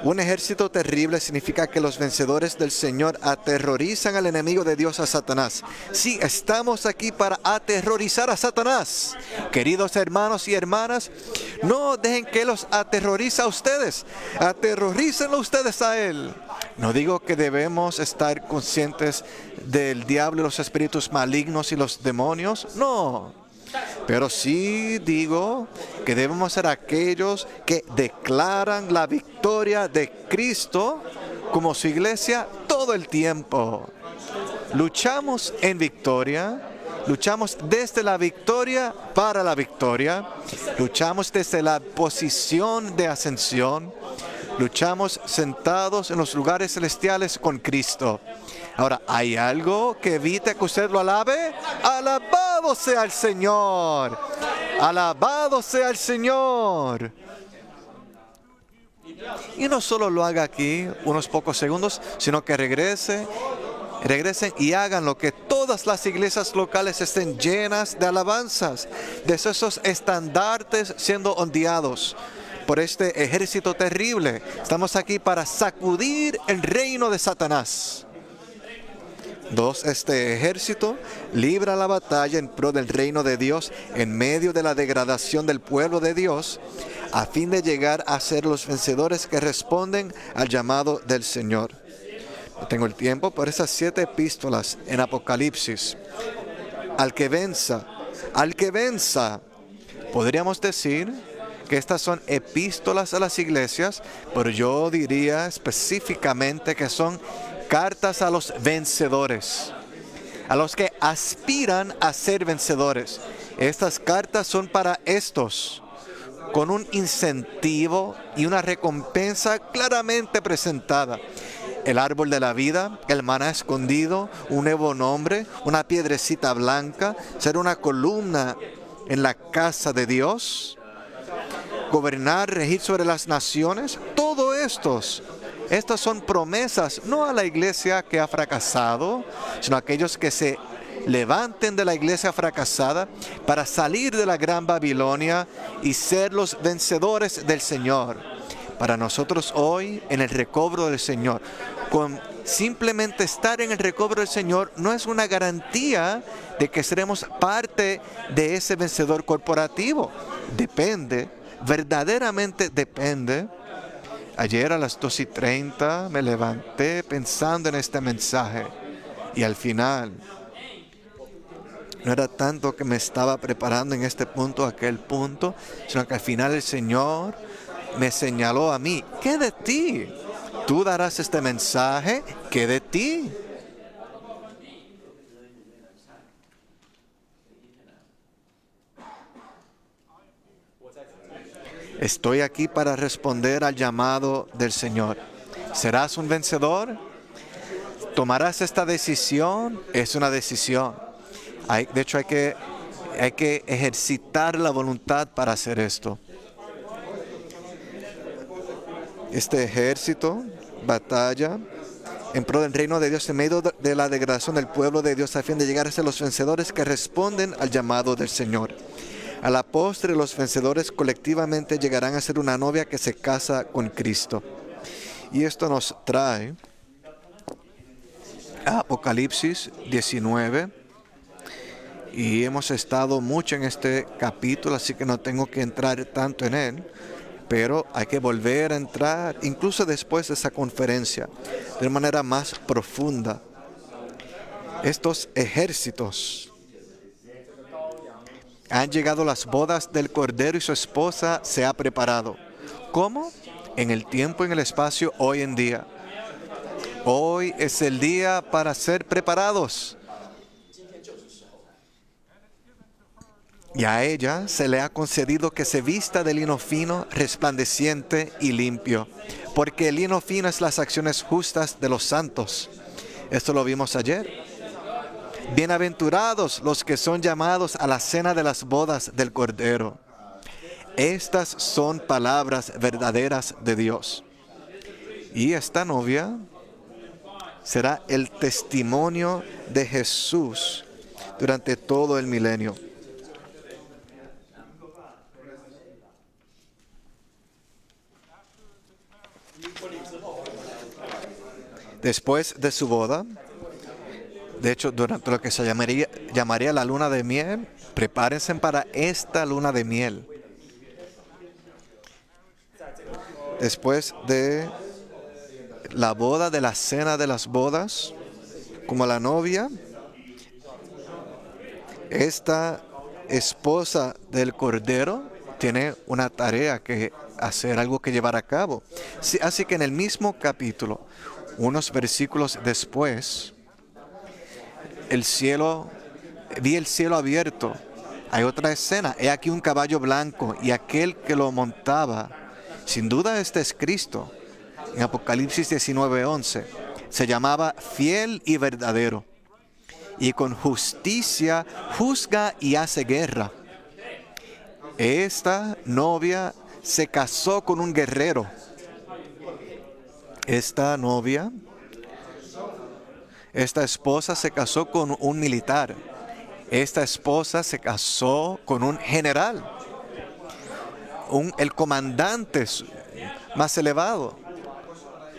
Un ejército terrible significa que los vencedores del Señor aterrorizan al enemigo de Dios, a Satanás. Sí, estamos aquí para aterrorizar a Satanás. Queridos hermanos y hermanas, no dejen que Él los aterrorice a ustedes. Aterrorícenlo ustedes a Él. No digo que debemos estar conscientes del diablo y los espíritus malignos y los demonios. No. Pero sí digo que debemos ser aquellos que declaran la victoria de Cristo como su iglesia todo el tiempo. Luchamos en victoria, luchamos desde la victoria para la victoria, luchamos desde la posición de ascensión, luchamos sentados en los lugares celestiales con Cristo. Ahora, ¿hay algo que evite que usted lo alabe? ¡Alabado sea el Señor! ¡Alabado sea el Señor! Y no solo lo haga aquí unos pocos segundos, sino que regresen y hagan lo que todas las iglesias locales estén llenas de alabanzas, de esos estandartes siendo ondeados por este ejército terrible. Estamos aquí para sacudir el reino de Satanás. 2. Este ejército libra la batalla en pro del reino de Dios en medio de la degradación del pueblo de Dios, a fin de llegar a ser los vencedores que responden al llamado del Señor. No tengo el tiempo por esas 7 epístolas en Apocalipsis. Al que venza, podríamos decir que estas son epístolas a las iglesias, pero yo diría específicamente que son cartas a los vencedores, a los que aspiran a ser vencedores. Estas cartas son para estos, con un incentivo y una recompensa claramente presentada. El árbol de la vida, el maná escondido, un nuevo nombre, una piedrecita blanca, ser una columna en la casa de Dios, gobernar, regir sobre las naciones, todo estas son promesas no a la iglesia que ha fracasado, sino a aquellos que se levanten de la iglesia fracasada para salir de la gran Babilonia y ser los vencedores del Señor. Para nosotros hoy, en el recobro del Señor, con simplemente estar en el recobro del Señor no es una garantía de que seremos parte de ese vencedor corporativo. Depende, verdaderamente depende. Ayer a las 2:30 me levanté pensando en este mensaje y al final no era tanto que me estaba preparando en este punto, aquel punto, sino que al final el Señor me señaló a mí: ¿qué de ti? Tú darás este mensaje, ¿qué de ti? Estoy aquí para responder al llamado del Señor. ¿Serás un vencedor? ¿Tomarás esta decisión? Es una decisión. De hecho, hay que ejercitar la voluntad para hacer esto. Este ejército batalla en pro del reino de Dios en medio de la degradación del pueblo de Dios a fin de llegar a ser los vencedores que responden al llamado del Señor. A la postre, los vencedores colectivamente llegarán a ser una novia que se casa con Cristo. Y esto nos trae a Apocalipsis 19. Y hemos estado mucho en este capítulo, así que no tengo que entrar tanto en él. Pero hay que volver a entrar, incluso después de esa conferencia, de manera más profunda. Estos ejércitos han llegado las bodas del Cordero y su esposa se ha preparado. ¿Cómo? En el tiempo y en el espacio hoy en día. Hoy es el día para ser preparados. Y a ella se le ha concedido que se vista de lino fino, resplandeciente y limpio, porque el lino fino es las acciones justas de los santos. Esto lo vimos ayer. Bienaventurados los que son llamados a la cena de las bodas del Cordero. Estas son palabras verdaderas de Dios. Y esta novia será el testimonio de Jesús durante todo el milenio. Después de su boda, de hecho, durante lo que se llamaría la luna de miel, prepárense para esta luna de miel. Después de la boda, de la cena de las bodas, como la novia, esta esposa del Cordero tiene una tarea que hacer, algo que llevar a cabo. Sí, así que en el mismo capítulo, unos versículos después, vi el cielo abierto. Hay otra escena. He aquí un caballo blanco y aquel que lo montaba. Sin duda este es Cristo. En Apocalipsis 19:11. Se llamaba Fiel y Verdadero. Y con justicia juzga y hace guerra. Esta novia se casó con un guerrero. Esta esposa se casó con un militar. Esta esposa se casó con un general. El comandante más elevado.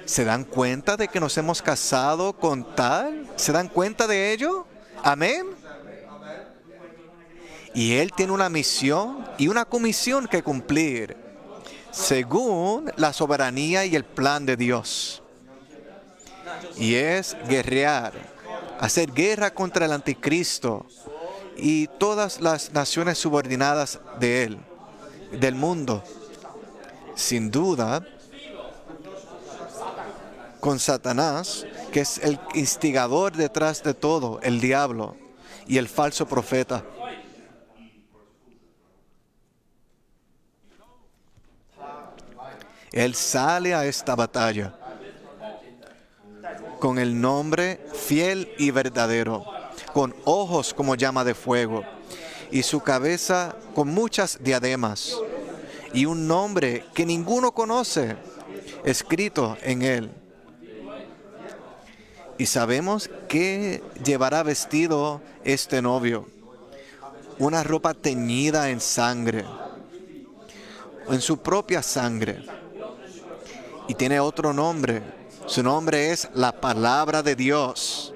¿Se dan cuenta de que nos hemos casado con tal? ¿Se dan cuenta de ello? Amén. Y él tiene una misión y una comisión que cumplir, según la soberanía y el plan de Dios. Y es guerrear, hacer guerra contra el anticristo y todas las naciones subordinadas de él, del mundo. Sin duda, con Satanás, que es el instigador detrás de todo, el diablo y el falso profeta. Él sale a esta batalla con el nombre fiel y verdadero, con ojos como llama de fuego, y su cabeza con muchas diademas, y un nombre que ninguno conoce, escrito en él. Y sabemos que llevará vestido este novio, una ropa teñida en sangre, en su propia sangre, y tiene otro nombre. Su nombre es la palabra de Dios.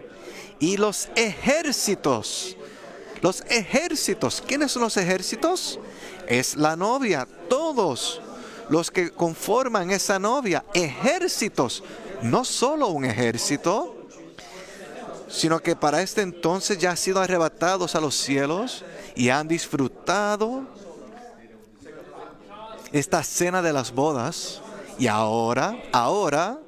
Y los ejércitos, ¿quiénes son los ejércitos? Es la novia, todos los que conforman esa novia, ejércitos, no solo un ejército, sino que para este entonces ya han sido arrebatados a los cielos y han disfrutado esta cena de las bodas. Y ahora,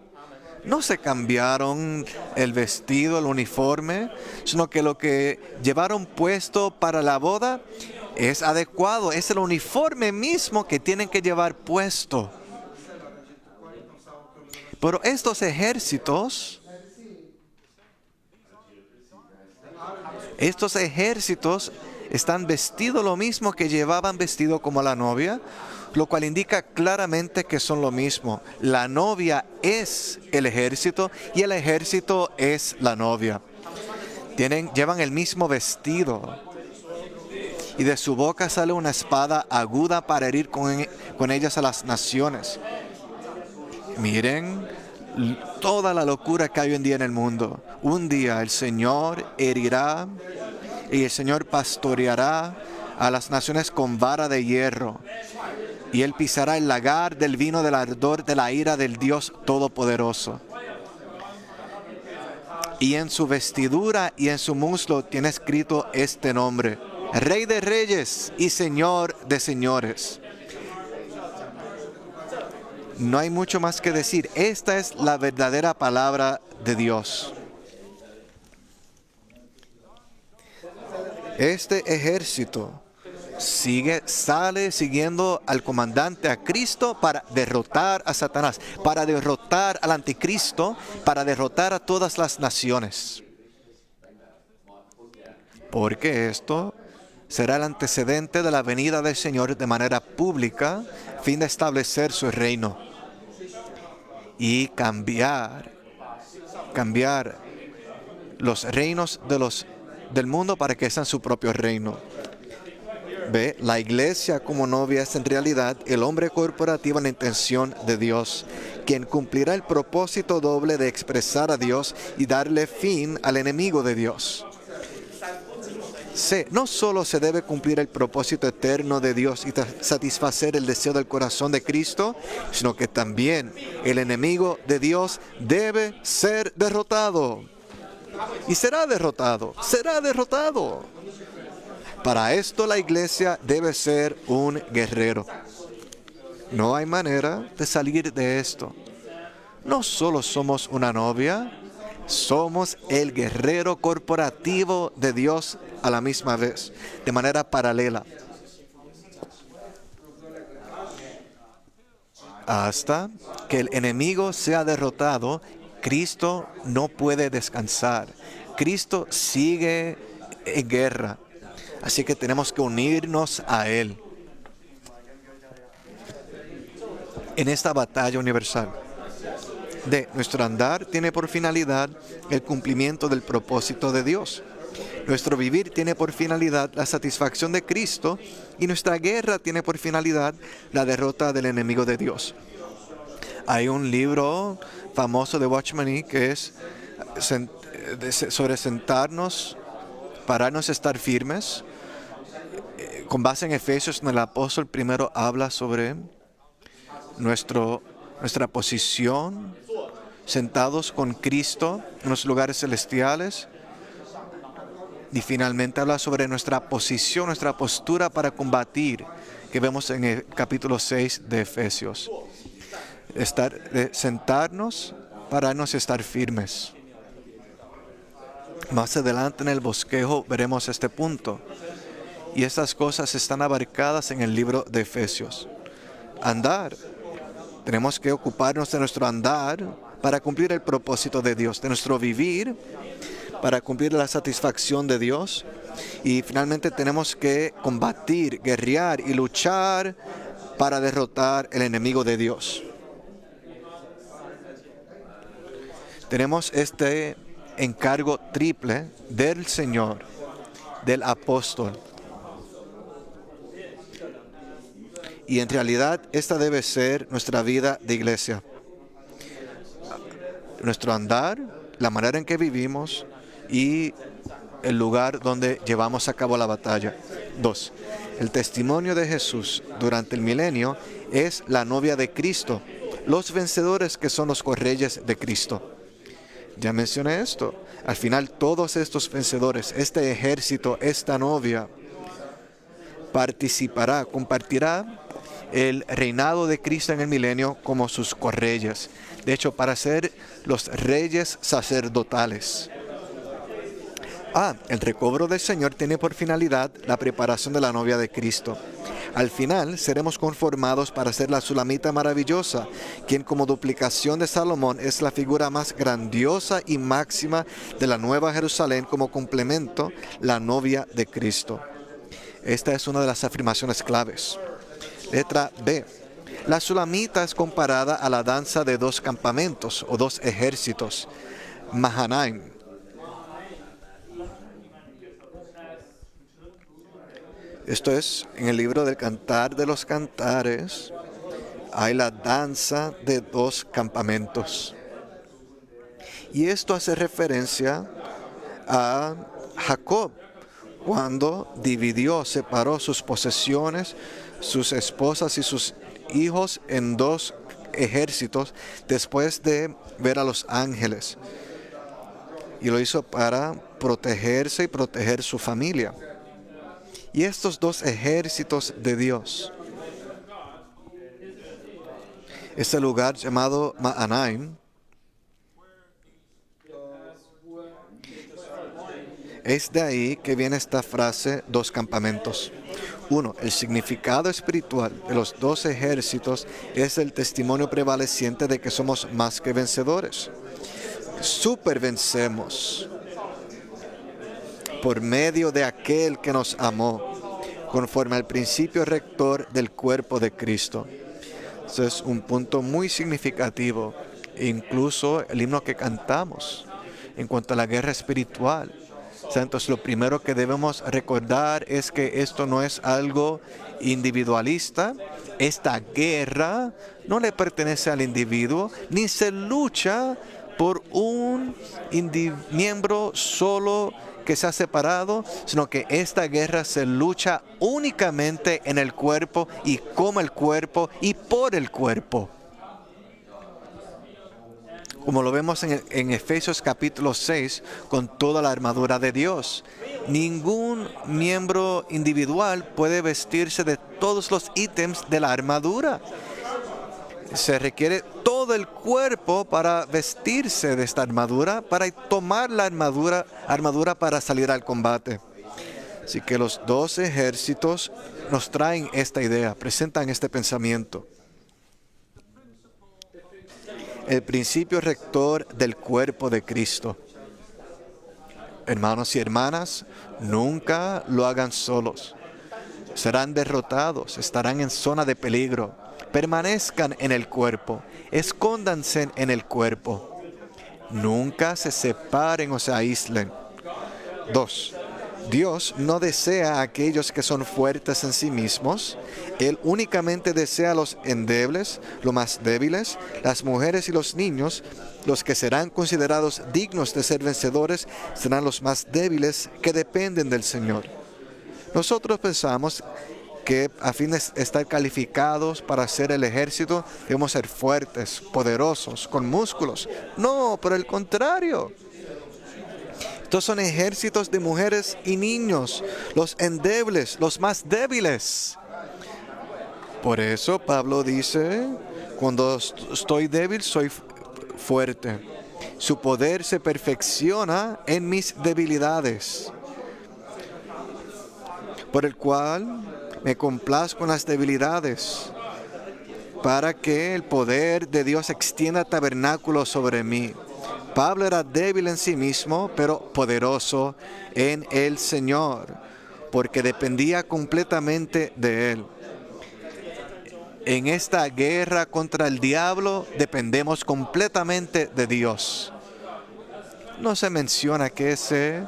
no se cambiaron el vestido, el uniforme, sino que lo que llevaron puesto para la boda es adecuado, es el uniforme mismo que tienen que llevar puesto. Pero estos ejércitos están vestidos lo mismo que llevaban vestido como la novia, lo cual indica claramente que son lo mismo. La novia es el ejército y el ejército es la novia. Llevan el mismo vestido. y de su boca sale una espada aguda para herir con ellas a las naciones. Miren toda la locura que hay hoy en día en el mundo. Un día el Señor herirá y el Señor pastoreará a las naciones con vara de hierro. Y Él pisará el lagar del vino del ardor de la ira del Dios Todopoderoso. Y en su vestidura y en su muslo tiene escrito este nombre: Rey de Reyes y Señor de Señores. No hay mucho más que decir. Esta es la verdadera palabra de Dios. Este ejército sale siguiendo al comandante, a Cristo, para derrotar a Satanás, para derrotar al anticristo, para derrotar a todas las naciones. Porque esto será el antecedente de la venida del Señor de manera pública, a fin de establecer su reino y cambiar los reinos del mundo para que sean su propio reino. Ve, la iglesia como novia es en realidad el hombre corporativo en la intención de Dios, quien cumplirá el propósito doble de expresar a Dios y darle fin al enemigo de Dios. No solo se debe cumplir el propósito eterno de Dios y satisfacer el deseo del corazón de Cristo, sino que también el enemigo de Dios debe ser derrotado. Y será derrotado. Para esto la iglesia debe ser un guerrero. No hay manera de salir de esto. No solo somos una novia, somos el guerrero corporativo de Dios a la misma vez, de manera paralela. Hasta que el enemigo sea derrotado, Cristo no puede descansar. Cristo sigue en guerra. Así que tenemos que unirnos a Él en esta batalla universal. Nuestro andar tiene por finalidad el cumplimiento del propósito de Dios. Nuestro vivir tiene por finalidad la satisfacción de Cristo y nuestra guerra tiene por finalidad la derrota del enemigo de Dios. Hay un libro famoso de Watchman Nee que es sobre sentarnos, pararnos, estar firmes, con base en Efesios, donde el apóstol primero habla sobre nuestra posición, sentados con Cristo en los lugares celestiales. Y finalmente habla sobre nuestra posición, nuestra postura para combatir, que vemos en el capítulo 6 de Efesios. Sentarnos, pararnos y estar firmes. Más adelante en el bosquejo veremos este punto. Y estas cosas están abarcadas en el libro de Efesios. Andar. Tenemos que ocuparnos de nuestro andar para cumplir el propósito de Dios, de nuestro vivir para cumplir la satisfacción de Dios. Y finalmente tenemos que combatir, guerrear y luchar para derrotar el enemigo de Dios. Tenemos este encargo triple del Señor, del apóstol. Y en realidad esta debe ser nuestra vida de iglesia. Nuestro andar, la manera en que vivimos y el lugar donde llevamos a cabo la batalla. 2. El testimonio de Jesús durante el milenio es la novia de Cristo, los vencedores que son los correyes de Cristo. Ya mencioné esto. Al final todos estos vencedores, este ejército, esta novia, compartirá el reinado de Cristo en el milenio como sus correyes. De hecho, para ser los reyes sacerdotales. El recobro del Señor tiene por finalidad la preparación de la novia de Cristo. Al final seremos conformados para ser la Sulamita maravillosa, quien como duplicación de Salomón es la figura más grandiosa y máxima de la Nueva Jerusalén como complemento, la novia de Cristo. Esta es una de las afirmaciones claves. Letra B. La Sulamita es comparada a la danza de dos campamentos o dos ejércitos, Mahanaim. Esto es, en el libro del Cantar de los Cantares, hay la danza de 2 campamentos. Y esto hace referencia a Jacob, cuando separó sus posesiones, sus esposas y sus hijos en 2 ejércitos después de ver a los ángeles. Y lo hizo para protegerse y proteger su familia. Y estos 2 ejércitos de Dios, este lugar llamado Mahanaim, es de ahí que viene esta frase 2 campamentos. 1. El significado espiritual de los 2 ejércitos es el testimonio prevaleciente de que somos más que vencedores. Supervencemos por medio de aquel que nos amó, conforme al principio rector del cuerpo de Cristo. Eso es un punto muy significativo. Incluso el himno que cantamos en cuanto a la guerra espiritual. Entonces, lo primero que debemos recordar es que esto no es algo individualista. Esta guerra no le pertenece al individuo, ni se lucha por un miembro solo que se ha separado, sino que esta guerra se lucha únicamente en el cuerpo y como el cuerpo y por el cuerpo. Como lo vemos en Efesios capítulo 6, con toda la armadura de Dios. Ningún miembro individual puede vestirse de todos los ítems de la armadura. Se requiere todo el cuerpo para vestirse de esta armadura, para tomar la armadura para salir al combate. Así que los 2 ejércitos nos traen esta idea, presentan este pensamiento. El principio rector del cuerpo de Cristo. Hermanos y hermanas, nunca lo hagan solos. Serán derrotados, estarán en zona de peligro. Permanezcan en el cuerpo, escóndanse en el cuerpo. Nunca se separen o se aíslen. 2. Dios no desea a aquellos que son fuertes en sí mismos. Él únicamente desea a los endebles, los más débiles, las mujeres y los niños. Los que serán considerados dignos de ser vencedores serán los más débiles que dependen del Señor. Nosotros pensamos que a fin de estar calificados para ser el ejército, debemos ser fuertes, poderosos, con músculos. No, por el contrario. Estos son ejércitos de mujeres y niños, los endebles, los más débiles. Por eso Pablo dice, cuando estoy débil soy fuerte. Su poder se perfecciona en mis debilidades. Por el cual me complazco en las debilidades, para que el poder de Dios extienda tabernáculo sobre mí. Pablo era débil en sí mismo, pero poderoso en el Señor, porque dependía completamente de Él. En esta guerra contra el diablo dependemos completamente de Dios. No se menciona que ese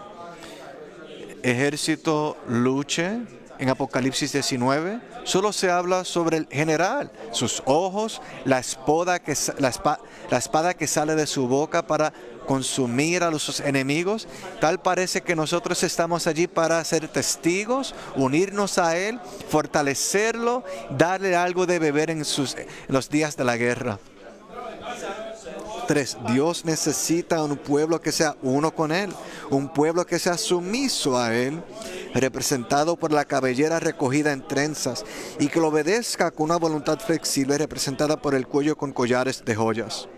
ejército luche en Apocalipsis 19. Solo se habla sobre el general, sus ojos, la espada que sale de su boca para consumir a sus enemigos. Tal parece que nosotros estamos allí para ser testigos, unirnos a Él, fortalecerlo, darle algo de beber en los días de la guerra. 3. Dios necesita un pueblo que sea uno con Él, un pueblo que sea sumiso a Él, representado por la cabellera recogida en trenzas, y que lo obedezca con una voluntad flexible representada por el cuello con collares de joyas.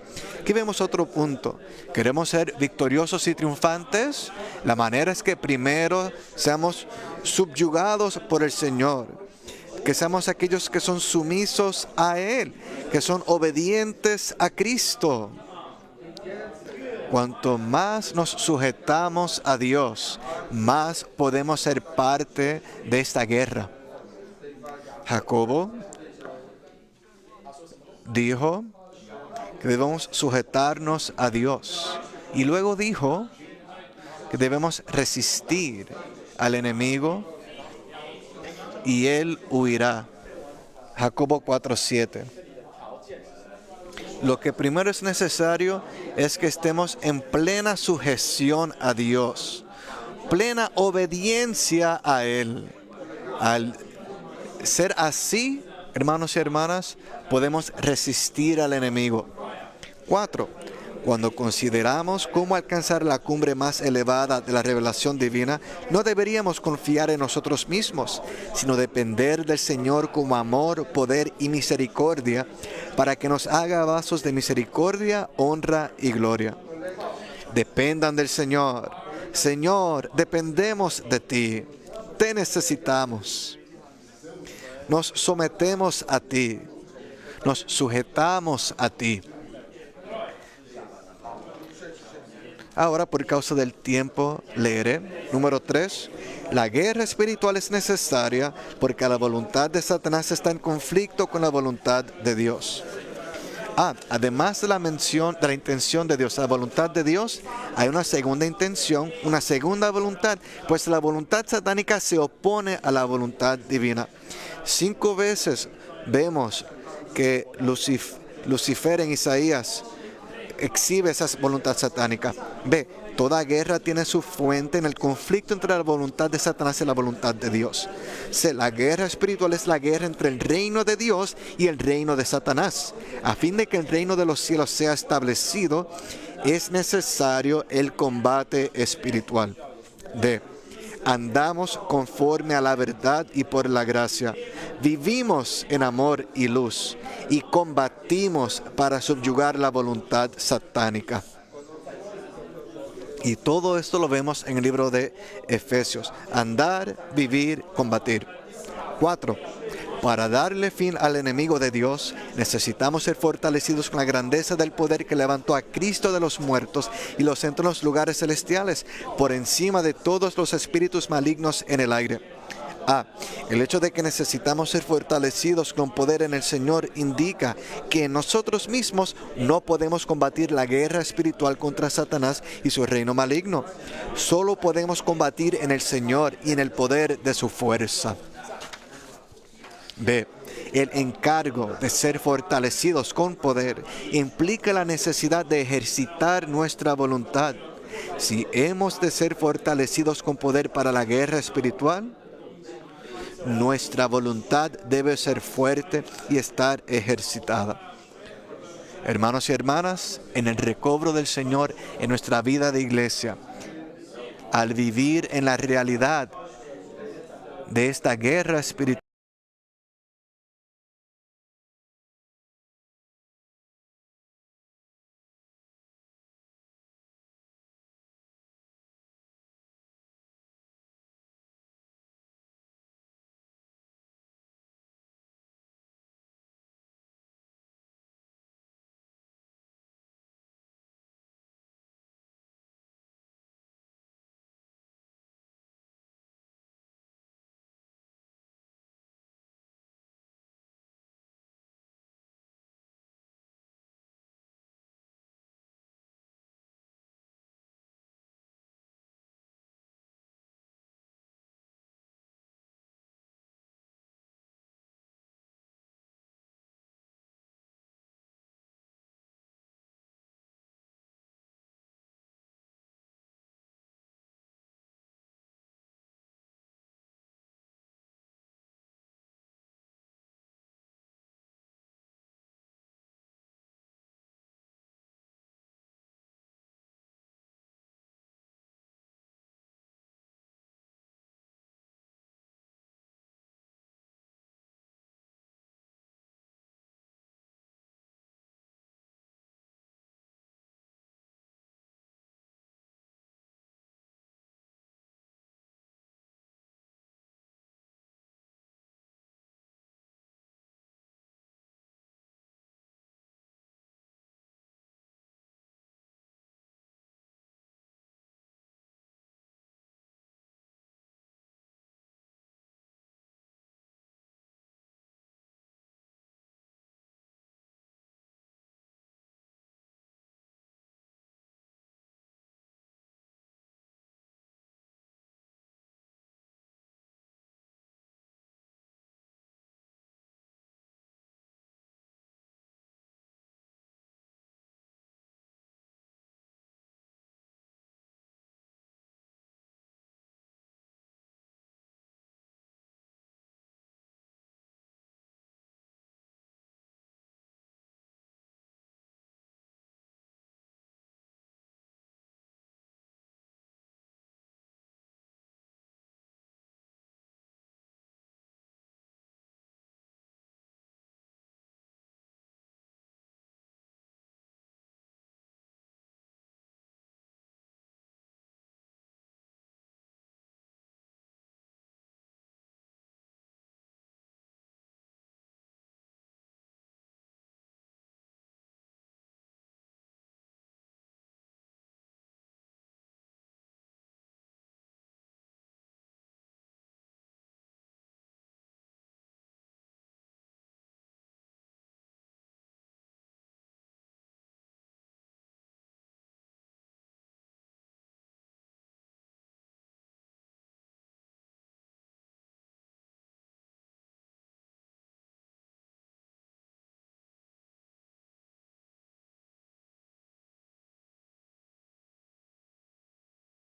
Aquí vemos otro punto. ¿Queremos ser victoriosos y triunfantes? La manera es que primero seamos subyugados por el Señor, que seamos aquellos que son sumisos a Él, que son obedientes a Cristo. Cuanto más nos sujetamos a Dios, más podemos ser parte de esta guerra. Jacobo dijo que debemos sujetarnos a Dios. Y luego dijo que debemos resistir al enemigo y él huirá. Jacobo 4:7. Lo que primero es necesario es que estemos en plena sujeción a Dios, plena obediencia a Él. Al ser así, hermanos y hermanas, podemos resistir al enemigo. 4. Cuando consideramos cómo alcanzar la cumbre más elevada de la revelación divina, no deberíamos confiar en nosotros mismos, sino depender del Señor como amor, poder y misericordia, para que nos haga vasos de misericordia, honra y gloria. Dependan del Señor. Señor, dependemos de ti. Te necesitamos. Nos sometemos a ti. Nos sujetamos a ti. Ahora, por causa del tiempo, leeré. Número 3. La guerra espiritual es necesaria porque la voluntad de Satanás está en conflicto con la voluntad de Dios. Además de la mención de la intención de Dios, la voluntad de Dios, hay una segunda intención, una segunda voluntad, pues la voluntad satánica se opone a la voluntad divina. 5 veces vemos que Lucifer en Isaías exhibe esa voluntad satánica. B. Toda guerra tiene su fuente en el conflicto entre la voluntad de Satanás y la voluntad de Dios. C. La guerra espiritual es la guerra entre el reino de Dios y el reino de Satanás. A fin de que el reino de los cielos sea establecido, es necesario el combate espiritual. D. Andamos conforme a la verdad y por la gracia. Vivimos en amor y luz y combatimos para subyugar la voluntad satánica. Y todo esto lo vemos en el libro de Efesios. Andar, vivir, combatir. 4. Para darle fin al enemigo de Dios, necesitamos ser fortalecidos con la grandeza del poder que levantó a Cristo de los muertos y los sentó en los lugares celestiales, por encima de todos los espíritus malignos en el aire. El hecho de que necesitamos ser fortalecidos con poder en el Señor indica que nosotros mismos no podemos combatir la guerra espiritual contra Satanás y su reino maligno. Solo podemos combatir en el Señor y en el poder de su fuerza. B. El encargo de ser fortalecidos con poder implica la necesidad de ejercitar nuestra voluntad. Si hemos de ser fortalecidos con poder para la guerra espiritual, nuestra voluntad debe ser fuerte y estar ejercitada. Hermanos y hermanas, en el recobro del Señor en nuestra vida de iglesia, al vivir en la realidad de esta guerra espiritual,